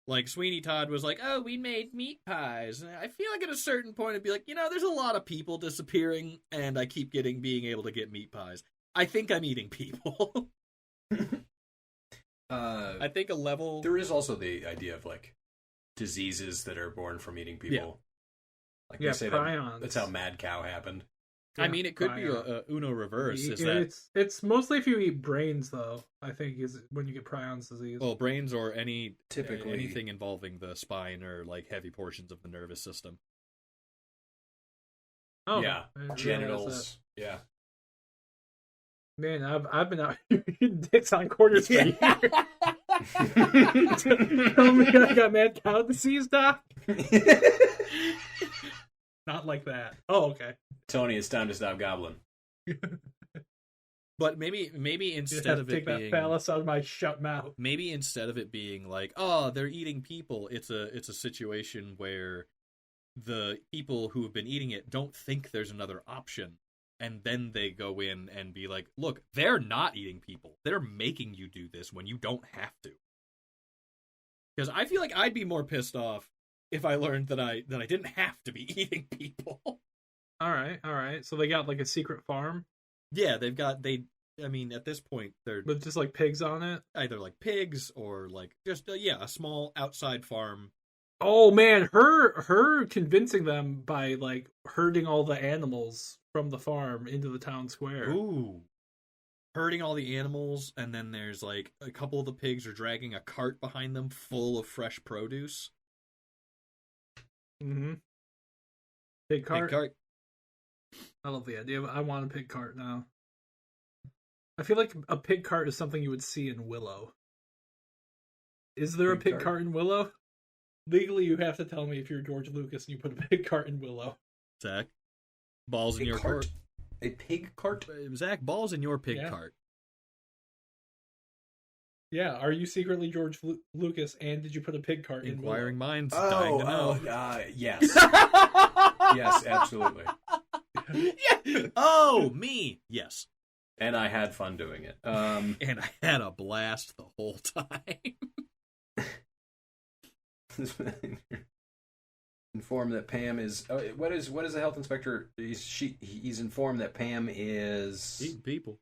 B: Like, Sweeney Todd was like, oh, we made meat pies. And I feel like at a certain point it'd be like, there's a lot of people disappearing, and I keep being able to get meat pies. I think I'm eating people. I think a level...
C: There is also the idea of, like, diseases that are born from eating people.
B: Yeah.
C: Like they say
A: prions.
C: that's how Mad Cow happened.
B: I mean, it could be a Uno reverse.
A: It's mostly if you eat brains, though. I think is when you get prions disease.
B: Well, brains or
C: Typically
B: anything involving the spine or like heavy portions of the nervous system.
A: Oh
C: yeah, genitals. Yeah.
A: Man, I've been out here eating dicks on corners for years. Tell me I got mad cow disease, Doc. Not like that. Oh, okay.
C: Tony, it's time to stop gobbling.
B: But maybe instead of it
A: being... Take that phallus out of my shut mouth.
B: Maybe instead of it being like, oh, they're eating people, it's a situation where the people who have been eating it don't think there's another option. And then they go in and be like, look, they're not eating people. They're making you do this when you don't have to. Because I feel like I'd be more pissed off if I learned that I didn't have to be eating people.
A: All right. So they got like a secret farm?
B: Yeah, I mean, at this point, they're...
A: With just like pigs on it?
B: Either like pigs or like just, a small outside farm.
A: Oh man, her convincing them by like herding all the animals from the farm into the town square.
B: Ooh. Herding all the animals, and then there's like a couple of the pigs are dragging a cart behind them full of fresh produce.
A: Mm-hmm. Pig cart.
B: Pig cart.
A: I love the idea. I want a pig cart now. I feel like a pig cart is something you would see in Willow. Is there a pig cart in Willow? Legally, you have to tell me if you're George Lucas and you put a pig cart in Willow.
B: Zach, balls in your cart.
C: A pig cart?
B: Zach, balls in your pig cart.
A: Yeah, are you secretly George Lucas, and did you put a pig cart in Willow?
B: Inquiring minds dying to know.
C: Yes. Yes, absolutely.
B: Yeah. Oh, me. Yes.
C: And I had fun doing it.
B: And I had a blast the whole time.
C: Informed that Pam is... Oh, what is the health inspector? He's informed that Pam is...
B: Eating people.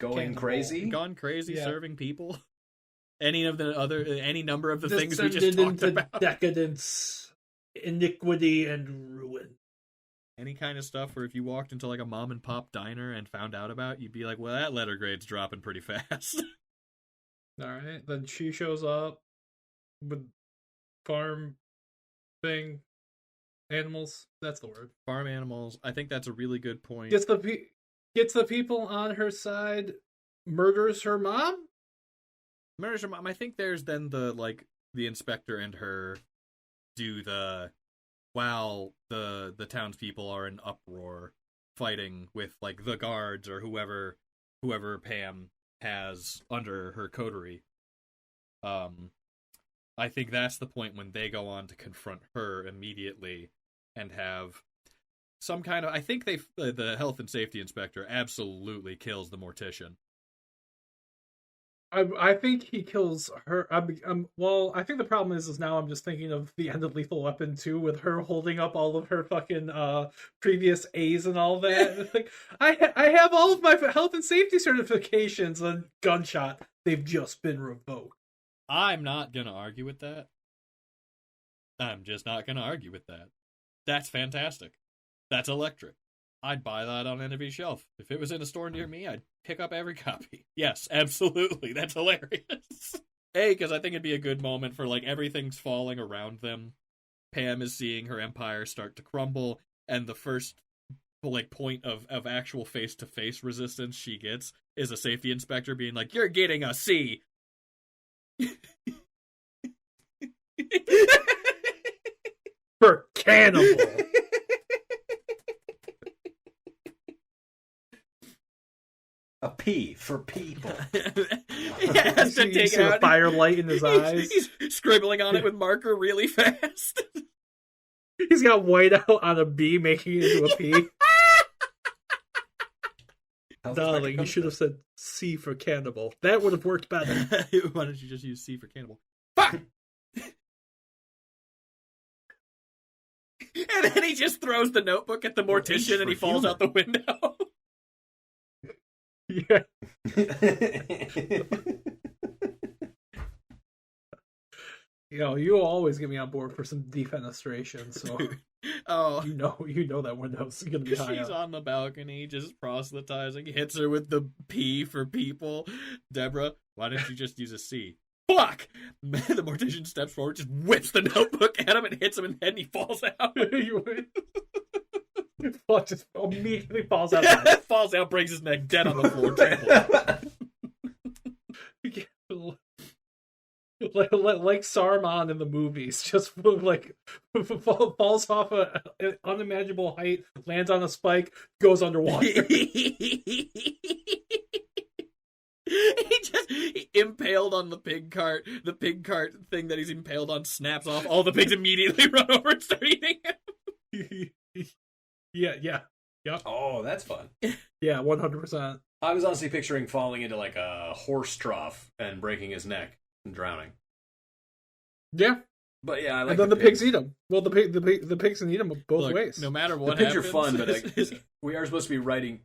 C: Going crazy?
B: Gone crazy, serving people. Any number of the things we just talked about.
A: Decadence, iniquity, and ruin.
B: Any kind of stuff where if you walked into like a mom and pop diner and found out about, you'd be like, well, that letter grade's dropping pretty fast.
A: Alright, then she shows up with farm thing, animals, that's the word.
B: Farm animals, I think that's a really good point.
A: Gets the people on her side, murders her mom?
B: Murders her mom. I think there's then the inspector and her do while the townspeople are in uproar fighting with like the guards or whoever Pam has under her coterie. I think that's the point when they go on to confront her immediately and have some kind of... I think the health and safety inspector absolutely kills the mortician.
A: I think he kills her. Well, I think the problem is now I'm just thinking of the end of Lethal Weapon 2 with her holding up all of her fucking previous A's and all that. It's like, I have all of my health and safety certifications and gunshot. They've just been revoked.
B: I'm not going to argue with that. I'm just not going to argue with that. That's fantastic. That's electric. I'd buy that on anybody's shelf. If it was in a store near me, I'd pick up every copy. Yes, absolutely. That's hilarious. Because I think it'd be a good moment for, like, everything's falling around them. Pam is seeing her empire start to crumble, and the first, like, point of actual face-to-face resistance she gets is a safety inspector being like, you're getting a C.
A: For cannibal.
C: A P for people.
B: He has to take out
A: a firelight in his eyes.
B: He's scribbling on it with marker really fast.
A: He's got white out on a B, making it into a P. Darling, you should have said C for cannibal. That would have worked better.
B: Why don't you just use C for cannibal? Fuck! And then he just throws the notebook at the mortician and he falls out the window.
A: Yeah. You always get me on board for some defenestration, so
B: Oh,
A: you know that window's gonna be high
B: she's
A: up.
B: on the balcony just proselytizing, hits her with the P for people. Deborah, why didn't you just use a C? Fuck! The mortician steps forward, just whips the notebook at him and hits him in the head, and he falls out.
A: Fuck, just immediately falls out.
B: Falls out, breaks his neck, dead on the floor, trampled.
A: Like Saruman in the movies, just like falls off an unimaginable height, lands on a spike, goes underwater.
B: He just impaled on the pig cart. The pig cart thing that he's impaled on snaps off. All the pigs immediately run over and start eating him.
A: Yeah.
C: Oh, that's fun.
A: Yeah, 100%.
C: I was honestly picturing falling into like a horse trough and breaking his neck and drowning.
A: Yeah.
C: But yeah, I like
A: and then the pigs eat them. Well, the pigs can eat them both
B: Look,
A: ways.
B: No matter what
C: the pigs
B: happens,
C: are fun, but we are supposed to be writing.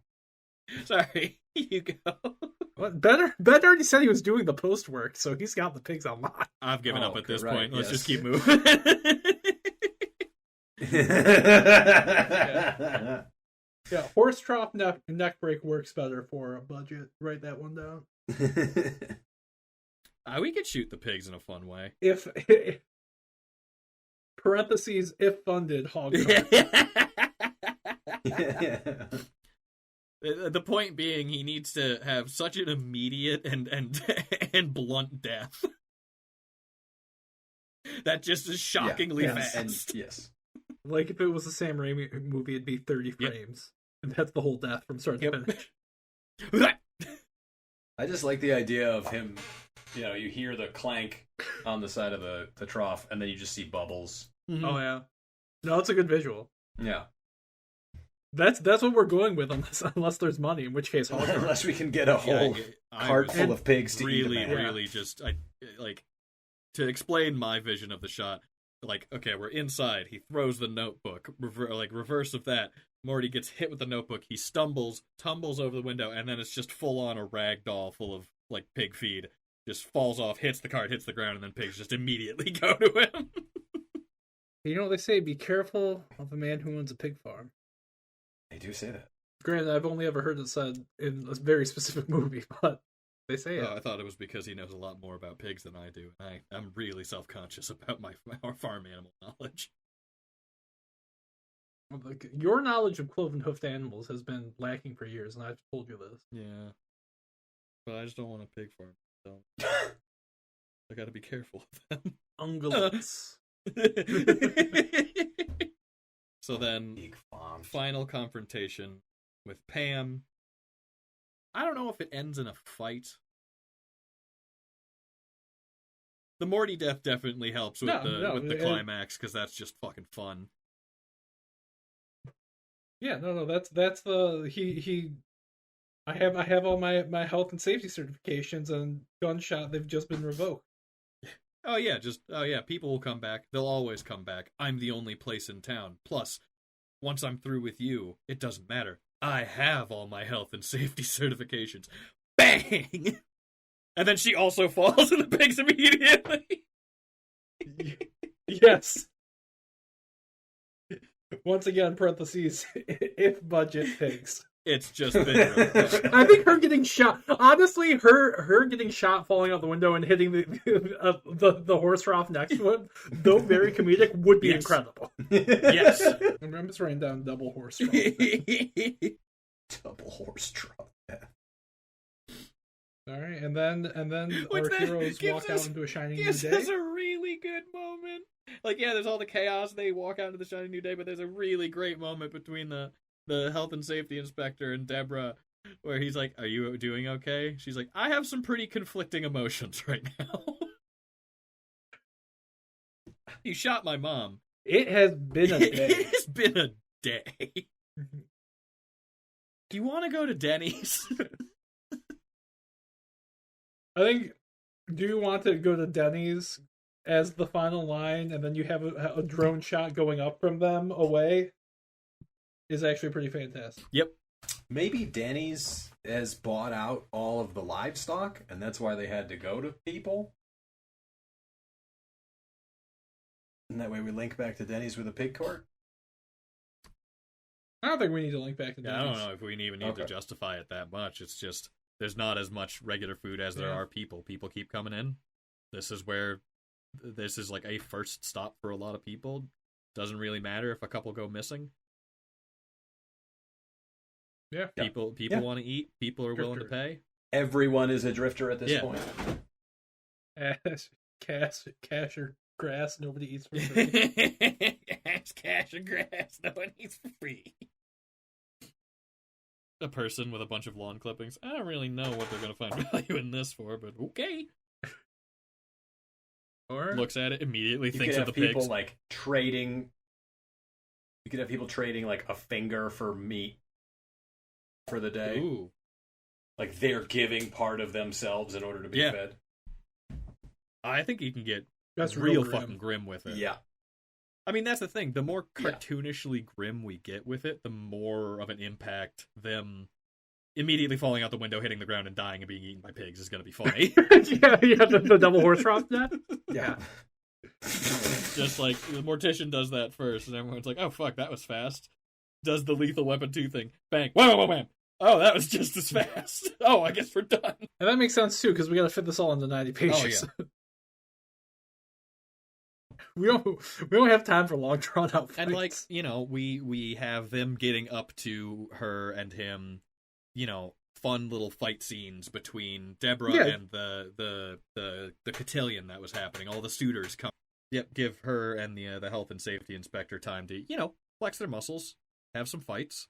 B: Sorry, you go.
A: What, Ben already said he was doing the post work, so he's got the pigs on lock.
B: I've given up at this
C: right,
B: point. Let's
C: yes.
B: just keep moving.
A: Yeah, horse trough neck break works better for a budget. Write that one down.
B: We could shoot the pigs in a fun way.
A: If parentheses if funded hog cart.
B: The point being, he needs to have such an immediate and blunt death that just is shockingly fast.
C: And, yes.
A: Like if it was a Sam Raimi movie, it'd be 30 frames. And that's the whole death from start to finish.
C: I just like the idea of him, you hear the clank on the side of the trough, and then you just see bubbles.
B: Mm-hmm.
A: Oh, yeah. No, it's a good visual.
C: Yeah.
A: That's what we're going with, unless there's money, in which case,
C: unless we can get a whole cart full of pigs to eat them.
B: Really just, to explain my vision of the shot, okay, we're inside, he throws the notebook, reverse of that, Morty gets hit with the notebook, he stumbles, tumbles over the window, and then it's just full on a rag doll full of, pig feed, just falls off, hits the cart, hits the ground, and then pigs just immediately go to him.
A: You know what they say, be careful of a man who owns a pig farm.
C: They do say that.
A: Granted, I've only ever heard it said in a very specific movie, but they say it.
B: I thought it was because he knows a lot more about pigs than I do, and I'm really self-conscious about my farm animal knowledge.
A: Your knowledge of cloven-hoofed animals has been lacking for years, and I've told you this.
B: Yeah. But I just don't want a pig farm, so I gotta be careful of them.
A: Ungulates.
B: So then, final confrontation with Pam. I don't know if it ends in a fight. The Morty death definitely helps with the climax, because that's just fucking fun.
A: Yeah, no, that's the he. I have all my health and safety certifications, and gunshot they've just been revoked.
B: People will come back. They'll always come back. I'm the only place in town. Plus, once I'm through with you, it doesn't matter. I have all my health and safety certifications. Bang! And then she also falls in the pigs immediately.
A: Yes. Once again, parentheses, if budget pigs.
B: It's just been really fun.
A: I think her getting shot, honestly, her getting shot falling out the window and hitting the horse trough next to him, though very comedic, would be incredible.
B: Yes.
A: I'm just writing down double horse trough.
C: Double horse trough.
A: All right, and then our heroes walk out into a shining new day.
B: There's a really good moment. There's all the chaos. They walk out into the shining new day, but there's a really great moment between the health and safety inspector and Deborah, where he's like, "Are you doing okay?" She's like, "I have some pretty conflicting emotions right now." You shot my mom.
A: It has been a day.
B: It has been a day. Do you want to go to Denny's?
A: I think, do you want to go to Denny's as the final line, and then you have a drone shot going up from them away? Is actually pretty fantastic.
B: Yep.
C: Maybe Denny's has bought out all of the livestock, and that's why they had to go to people. And that way we link back to Denny's with a pig court?
A: I don't think we need to link back to
B: Yeah, I
A: Denny's.
B: don't know if we even need to justify it that much. It's just there's not as much regular food as there are people. People keep coming in. This is like a first stop for a lot of people. Doesn't really matter if a couple go missing.
A: Yeah.
B: People want to eat. People are willing to pay.
C: Everyone is a drifter at this point.
A: Cash or grass, nobody eats for free.
B: Cash or grass, no one eats for free. A person with a bunch of lawn clippings. I don't really know what they're going to find value in this for, but okay.
A: Or
B: looks at it, immediately
C: You
B: thinks
C: could
B: of
C: have
B: the
C: people
B: pigs.
C: like trading. You could have people trading like a finger for meat for the day.
B: Ooh.
C: Like they're giving part of themselves in order to be fed.
B: I think you can get
A: that's
B: real
A: grim.
B: fucking grim with it.
C: Yeah.
B: I mean, that's the thing. The more cartoonishly grim we get with it, the more of an impact them immediately falling out the window, hitting the ground, and dying and being eaten by pigs is going to be funny.
A: the double horse trough death.
C: Yeah.
B: Just like the mortician does that first, and everyone's like, "Oh fuck, that was fast." Does the Lethal Weapon 2 thing? Bang! Wham! Wham! Wham! Oh, that was just as fast. Oh, I guess we're done.
A: And that makes sense too, because we got to fit this all into 90 pages.
B: Oh,
A: we don't have time for long drawn out fights.
B: And like, you know, we have them getting up to her and him, you know, fun little fight scenes between Deborah and the cotillion that was happening. All the suitors come. Yep, give her and the health and safety inspector time to, you know, flex their muscles, have some fights,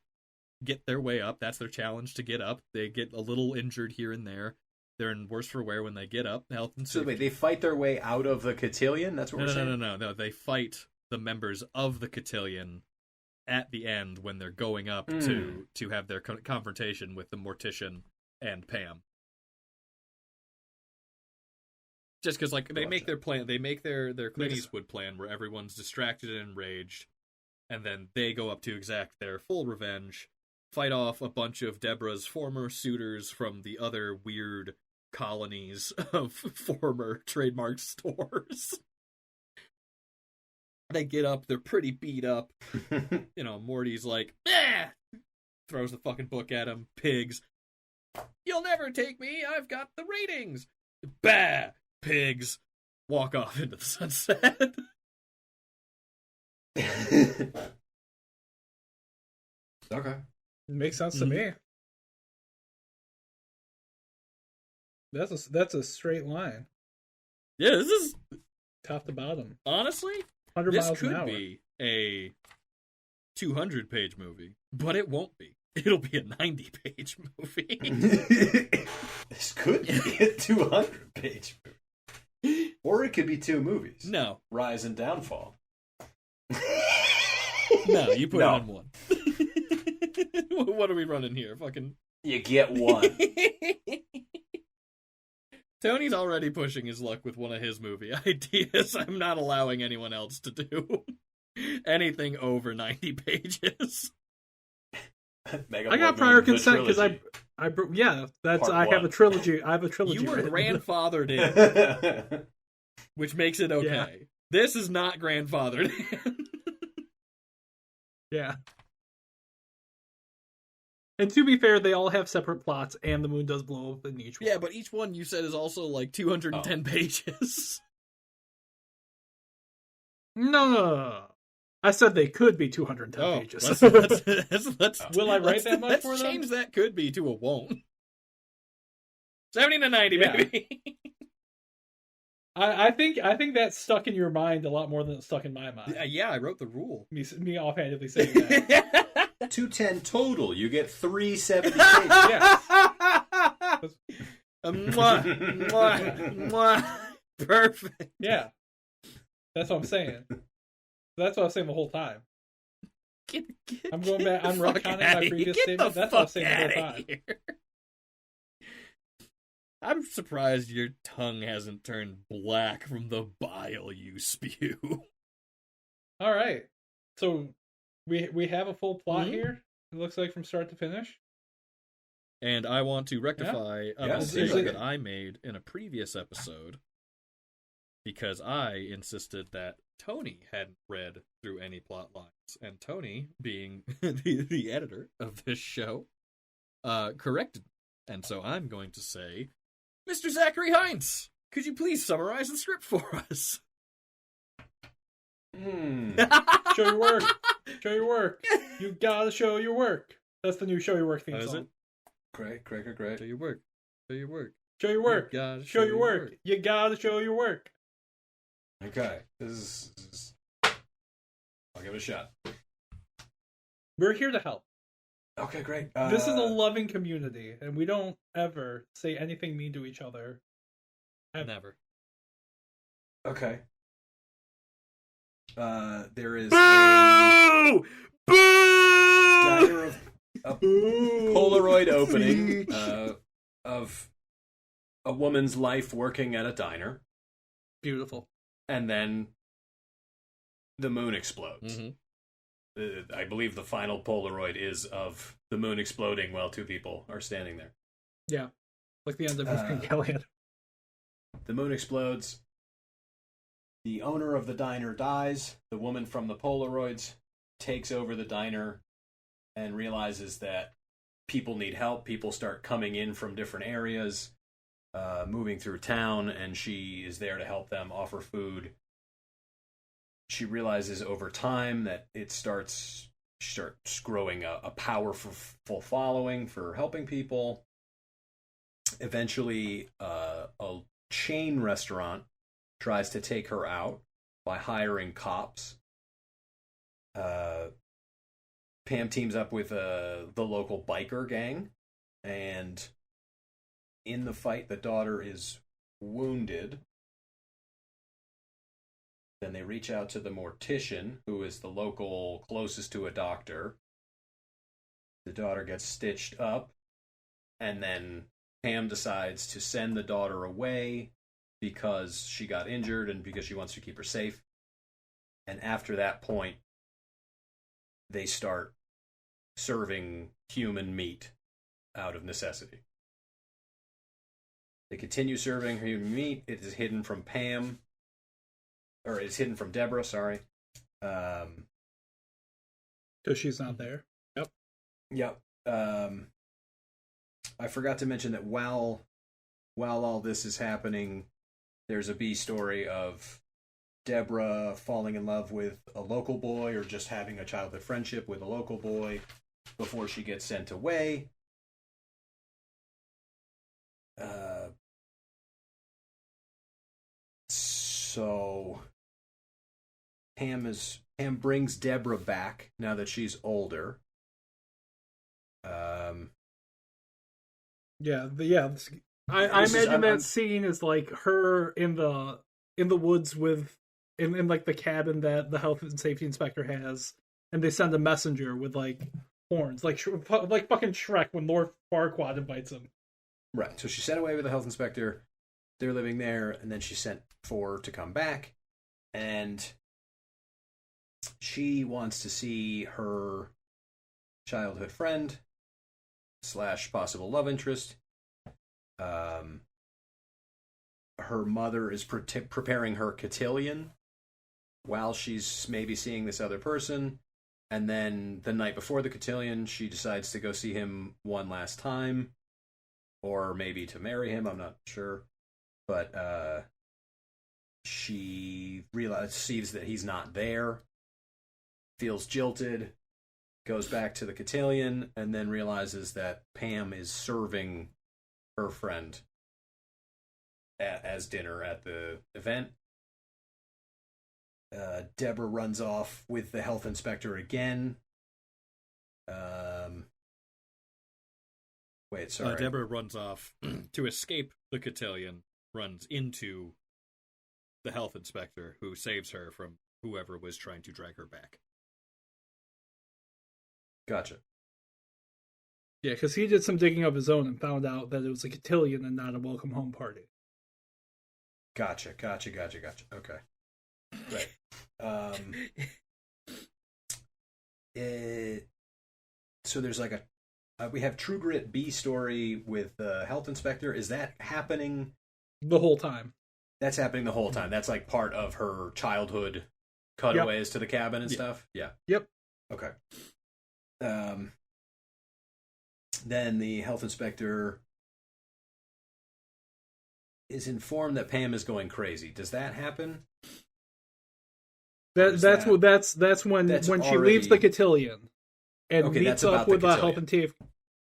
B: get their way up. That's their challenge, to get up. They get a little injured here and there. They're in worse for wear when they get up. Health and safety.
C: So wait, they fight their way out of the cotillion? That's what we're saying?
B: No. They fight the members of the cotillion at the end when they're going up to have their confrontation with the mortician and Pam. Just because, like, they make their plan, they make their Clint Eastwood plan where everyone's distracted and enraged, and then they go up to exact their full revenge, fight off a bunch of Deborah's former suitors from the other weird colonies of former trademark stores. They get up, they're pretty beat up. You know, Morty's like, ah! Throws the fucking book at him. Pigs. You'll never take me, I've got the ratings. Bah! Pigs. Walk off into the sunset.
C: Okay.
A: Makes sense to me. That's a straight line,
B: Yeah, this is,
A: top to bottom.
B: honestly,
A: 100
B: this
A: miles an
B: could
A: hour.
B: be a 200-page movie, but it won't be. It'll be a 90-page movie.
C: This could be a 200-page movie. Or it could be two movies.
B: No.
C: Rise and Downfall.
B: No, you put it in one. What are we running here? Fucking...
C: You get one.
B: Tony's already pushing his luck with one of his movie ideas. I'm not allowing anyone else to do anything over 90 pages.
A: I got prior consent because I have a trilogy. I have a trilogy.
B: You were
A: written.
B: grandfathered in, which makes it okay.
A: Yeah.
B: This is not grandfathered in.
A: Yeah. And to be fair, they all have separate plots, and the moon does blow up in each one.
B: Yeah, but each one you said is also like 210 pages.
A: No. I said they could be 210 pages.
B: Let's
A: Will I write that much for
B: Let's
A: them?
B: change that could be to a won't. 70 to 90,
A: Yeah.
B: baby.
A: I think that stuck in your mind a lot more than it stuck in my mind.
B: Yeah, I wrote the rule.
A: Me offhandedly saying that.
C: 210 total. You get 370 pages.
A: Yes.
B: Mwah, mwah, mwah. Perfect.
A: Yeah. That's what I'm saying. That's what I was saying the whole time. I'm going back. I'm retconning my previous statement. That's what I was saying the whole time.
B: I'm surprised your tongue hasn't turned black from the bile you spew.
A: All right. So we have a full plot here. It looks like from start to finish.
B: And I want to rectify a
C: Yeah,
B: mistake
C: seriously.
B: that I made in a previous episode. because I insisted that Tony hadn't read through any plot lines, and Tony, being the editor of this show, corrected me. And so I'm going to say, Mr. Zachary Hines, could you please summarize the script for us?
A: Show your work. Show your work. You gotta show your work. That's the new show your work theme
B: Is
A: song.
B: it?
C: Great.
B: Show your work. Show your work.
A: Show your work.
B: You gotta
A: Show your work. You gotta show your work.
C: Okay. This is... I'll give it a shot.
A: We're here to help.
C: Okay, great.
A: This is a loving community, and we don't ever say anything mean to each other.
B: Never.
C: Okay. There is
B: Boo! Boo!
C: a Polaroid opening of a woman's life working at a diner,
A: Beautiful.
C: and then the moon explodes.
B: Mm-hmm.
C: I believe the final Polaroid is of the moon exploding while two people are standing there.
A: Yeah. Like the end of Evangelion.
C: The moon explodes. The owner of the diner dies. The woman from the Polaroids takes over the diner and realizes that people need help. People start coming in from different areas, moving through town, and she is there to help them, offer food. She realizes over time that she starts growing a powerful following for helping people. Eventually, a chain restaurant tries to take her out by hiring cops. Pam teams up with the local biker gang, and in the fight, the daughter is wounded. Then they reach out to the mortician, who is the local closest to a doctor. The daughter gets stitched up, and then Pam decides to send the daughter away because she got injured and because she wants to keep her safe. And after that point, they start serving human meat out of necessity. They continue serving human meat. It is hidden from Pam. Or it's hidden from Deborah, sorry.
A: Because she's not there.
C: Yep. I forgot to mention that while all this is happening, there's a B story of Deborah falling in love with a local boy or just having a childhood friendship with a local boy before she gets sent away. So Pam brings Deborah back now that she's older.
A: I imagine that scene is like her in the woods in like the cabin that the health and safety inspector has, and they send a messenger with like horns, like fucking Shrek when Lord Farquaad invites him.
C: Right. So she's sent away with the health inspector. They're living there, and then she's sent for to come back, and she wants to see her childhood friend / possible love interest. Her mother is preparing her cotillion while she's maybe seeing this other person, and then the night before the cotillion, she decides to go see him one last time, or maybe to marry him. I'm not sure, but she sees that he's not there, feels jilted, goes back to the cotillion, and then realizes that Pam is serving her friend as dinner at the event. Deborah runs off with the health inspector again.
B: Deborah runs off to escape the cotillion, runs into the health inspector, who saves her from whoever was trying to drag her back.
C: Gotcha.
A: Yeah, because he did some digging of his own and found out that it was a cotillion and not a welcome home party.
C: Gotcha. Okay. Right. So there's like we have True Grit B story with the health inspector. Is that happening
A: The whole time.
C: That's happening the whole time. That's like part of her childhood cutaways to the cabin and stuff. Yeah.
A: Yep.
C: Okay. Then the health inspector is informed that Pam is going crazy. Does that happen?
A: That's when she leaves the cotillion and meets up with the health and safety.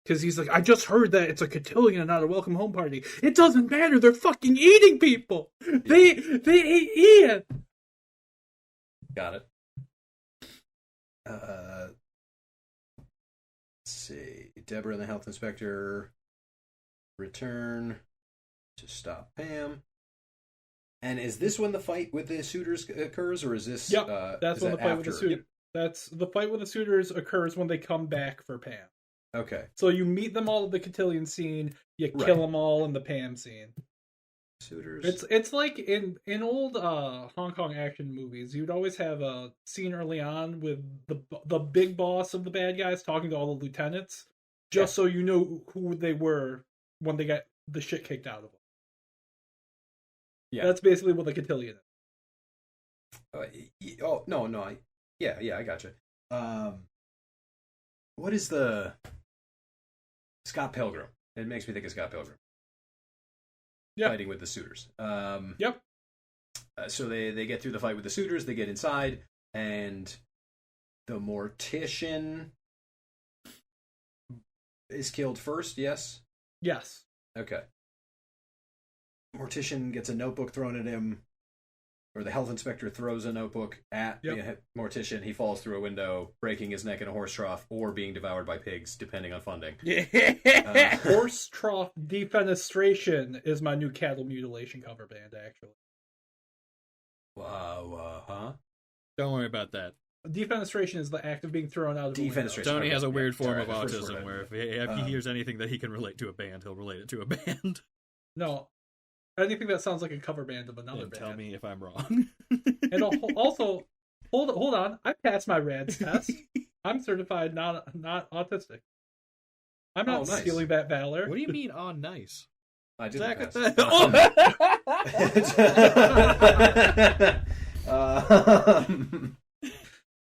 A: Because he's like, I just heard that it's a cotillion, not a welcome home party. It doesn't matter. They're fucking eating people. Yeah. They ate Ian.
C: Got it. Let's see. Deborah and the health inspector return to stop Pam. And is this when the fight with the suitors occurs, or is this?
A: Yep, that's when the fight with the suitors. Yep. That's the fight with the suitors occurs when they come back for Pam.
C: Okay.
A: So you meet them all at the cotillion scene. You kill them all in the Pam scene.
C: Suitors.
A: It's like in old Hong Kong action movies. You'd always have a scene early on with the big boss of the bad guys talking to all the lieutenants, just so you know who they were when they got the shit kicked out of them. Yeah, that's basically what the cotillion
C: is. I gotcha. What is the Scott Pilgrim? It makes me think of Scott Pilgrim. Fighting with the suitors. So they get through the fight with the suitors. They get inside, and the mortician is killed first. Yes.
A: Yes.
C: Okay. Mortician gets a notebook thrown at him, or the health inspector throws a notebook at the mortician. He falls through a window, breaking his neck in a horse trough, or being devoured by pigs, depending on funding.
A: Horse trough defenestration is my new cattle mutilation cover band, actually.
C: Wow,
B: Don't worry about that.
A: Defenestration is the act of being thrown out of a window.
B: Tony has a weird form of autism where if he hears anything that he can relate to a band, he'll relate it to a band.
A: No. Anything that sounds like a cover band of another band.
B: Tell me if I'm wrong.
A: And also, hold on. I passed my RADS test. I'm certified not autistic. I'm not stealing that valor.
B: What do you mean on nice?
C: I didn't pass.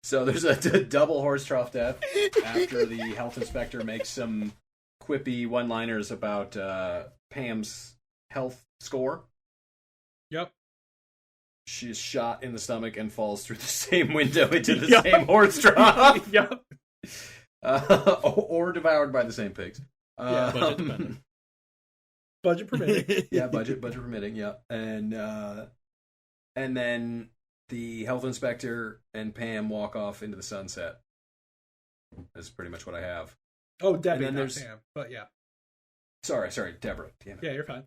C: So there's a double horse trough death after the health inspector makes some quippy one-liners about Pam's health score.
A: Yep.
C: She's shot in the stomach and falls through the same window into the same horse trough.
A: Yep.
C: Or devoured by the same pigs.
B: Budget dependent.
A: Budget permitting.
C: Budget permitting. Yeah, and then the health inspector and Pam walk off into the sunset. That's pretty much what I have.
A: Oh, Debbie, not Pam, but yeah.
C: Sorry, Deborah. Damn it.
A: Yeah, you're fine.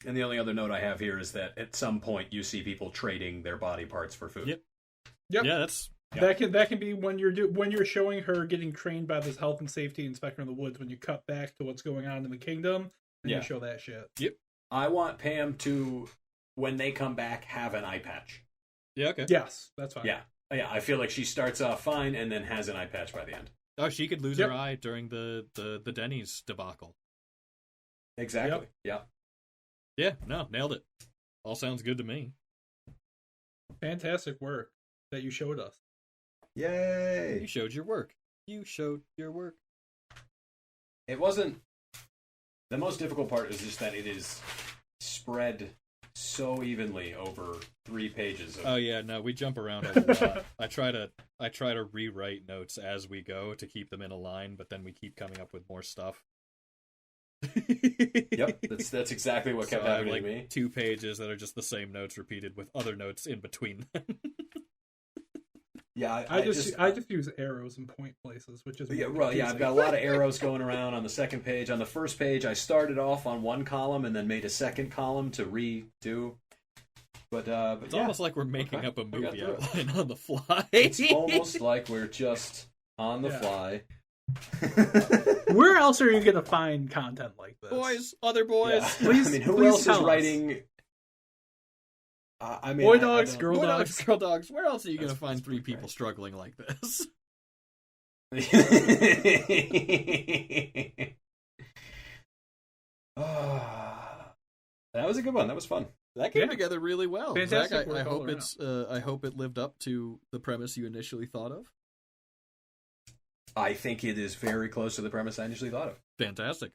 C: And the only other note I have here is that at some point you see people trading their body parts for food.
A: Yep.
B: Yeah,
A: that can be when you're showing her getting trained by this health and safety inspector in the woods. When you cut back to what's going on in the kingdom, and you show that shit.
B: Yep.
C: I want Pam to, when they come back, have an eye patch.
B: Yeah. Okay.
A: Yes, that's fine.
C: Yeah. I feel like she starts off fine and then has an eye patch by the end.
B: Oh, she could lose her eye during the Denny's debacle.
C: Exactly. Yep.
B: Yeah, no, nailed it. All sounds good to me.
A: Fantastic work that you showed us.
C: Yay!
B: You showed your work.
C: It wasn't... The most difficult part is just that it is spread so evenly over 3 pages.
B: Oh yeah, no, we jump around a lot. I try to rewrite notes as we go to keep them in a line, but then we keep coming up with more stuff.
C: Yep, that's exactly what kept happening to me.
B: 2 pages that are just the same notes repeated with other notes in between them.
C: Yeah,
A: I just use arrows and point places, which is
C: I've got a lot of arrows going around on the second page. On the first page, I started off on one column and then made a second column to redo. But
B: it's almost like we're making up a movie outline on the fly.
C: It's almost like we're just on the fly.
A: Where else are you going to find content like this?
B: Boys, other boys.
C: Yeah.
A: Please,
C: who else is writing?
A: Boy dogs, girl dogs.
B: Girl dogs. Where else are you going to find 3 people struggling like this?
C: That was a good one. That was fun.
B: That came together really well.
A: Fantastic
B: Zach,
A: work
B: I
A: all
B: hope I hope it lived up to the premise you initially thought of.
C: I think it is very close to the premise I initially thought of.
B: Fantastic.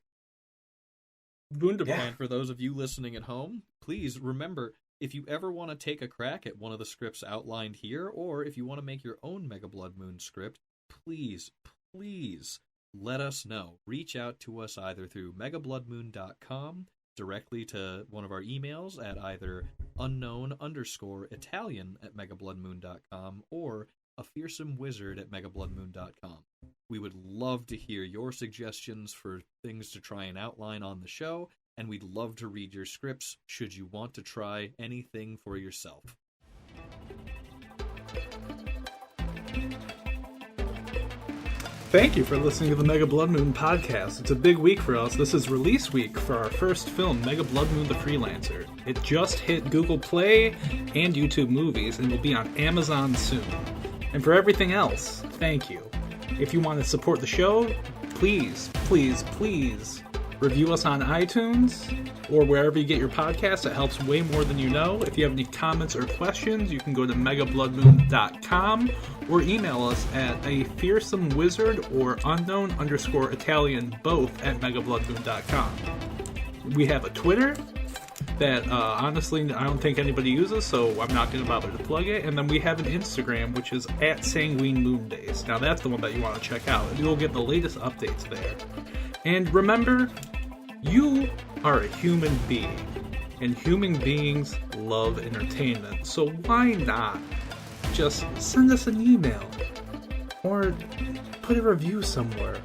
A: Wunderbar.
B: And for those of you listening at home, please remember, if you ever want to take a crack at one of the scripts outlined here, or if you want to make your own Mega Blood Moon script, please let us know. Reach out to us either through megabloodmoon.com, directly to one of our emails at either unknown_Italian@megabloodmoon.com, or a fearsome wizard at megabloodmoon.com. We would love to hear your suggestions for things to try and outline on the show, and we'd love to read your scripts should you want to try anything for yourself.
A: Thank you for listening to the Mega Blood Moon podcast. It's a big week for us. This is release week for our first film, Mega Blood Moon the Freelancer. It just hit Google Play and YouTube Movies and will be on Amazon soon. And for everything else, thank you. If you want to support the show, please review us on iTunes or wherever you get your podcasts. It helps way more than you know. If you have any comments or questions, you can go to megabloodmoon.com or email us at a fearsome wizard or unknown_Italian, both at megabloodmoon.com. We have a Twitter that honestly I don't think anybody uses, so I'm not going to bother to plug it. And then we have an Instagram, which is at Sanguine Moon Days. Now that's the one that you want to check out. You'll get the latest updates there. And remember, you are a human being, and human beings love entertainment. So why not just send us an email, or put a review somewhere,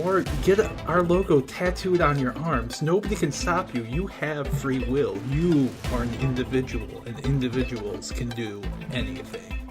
A: or get our logo tattooed on your arms. Nobody can stop you. You have free will. You are an individual, and individuals can do anything.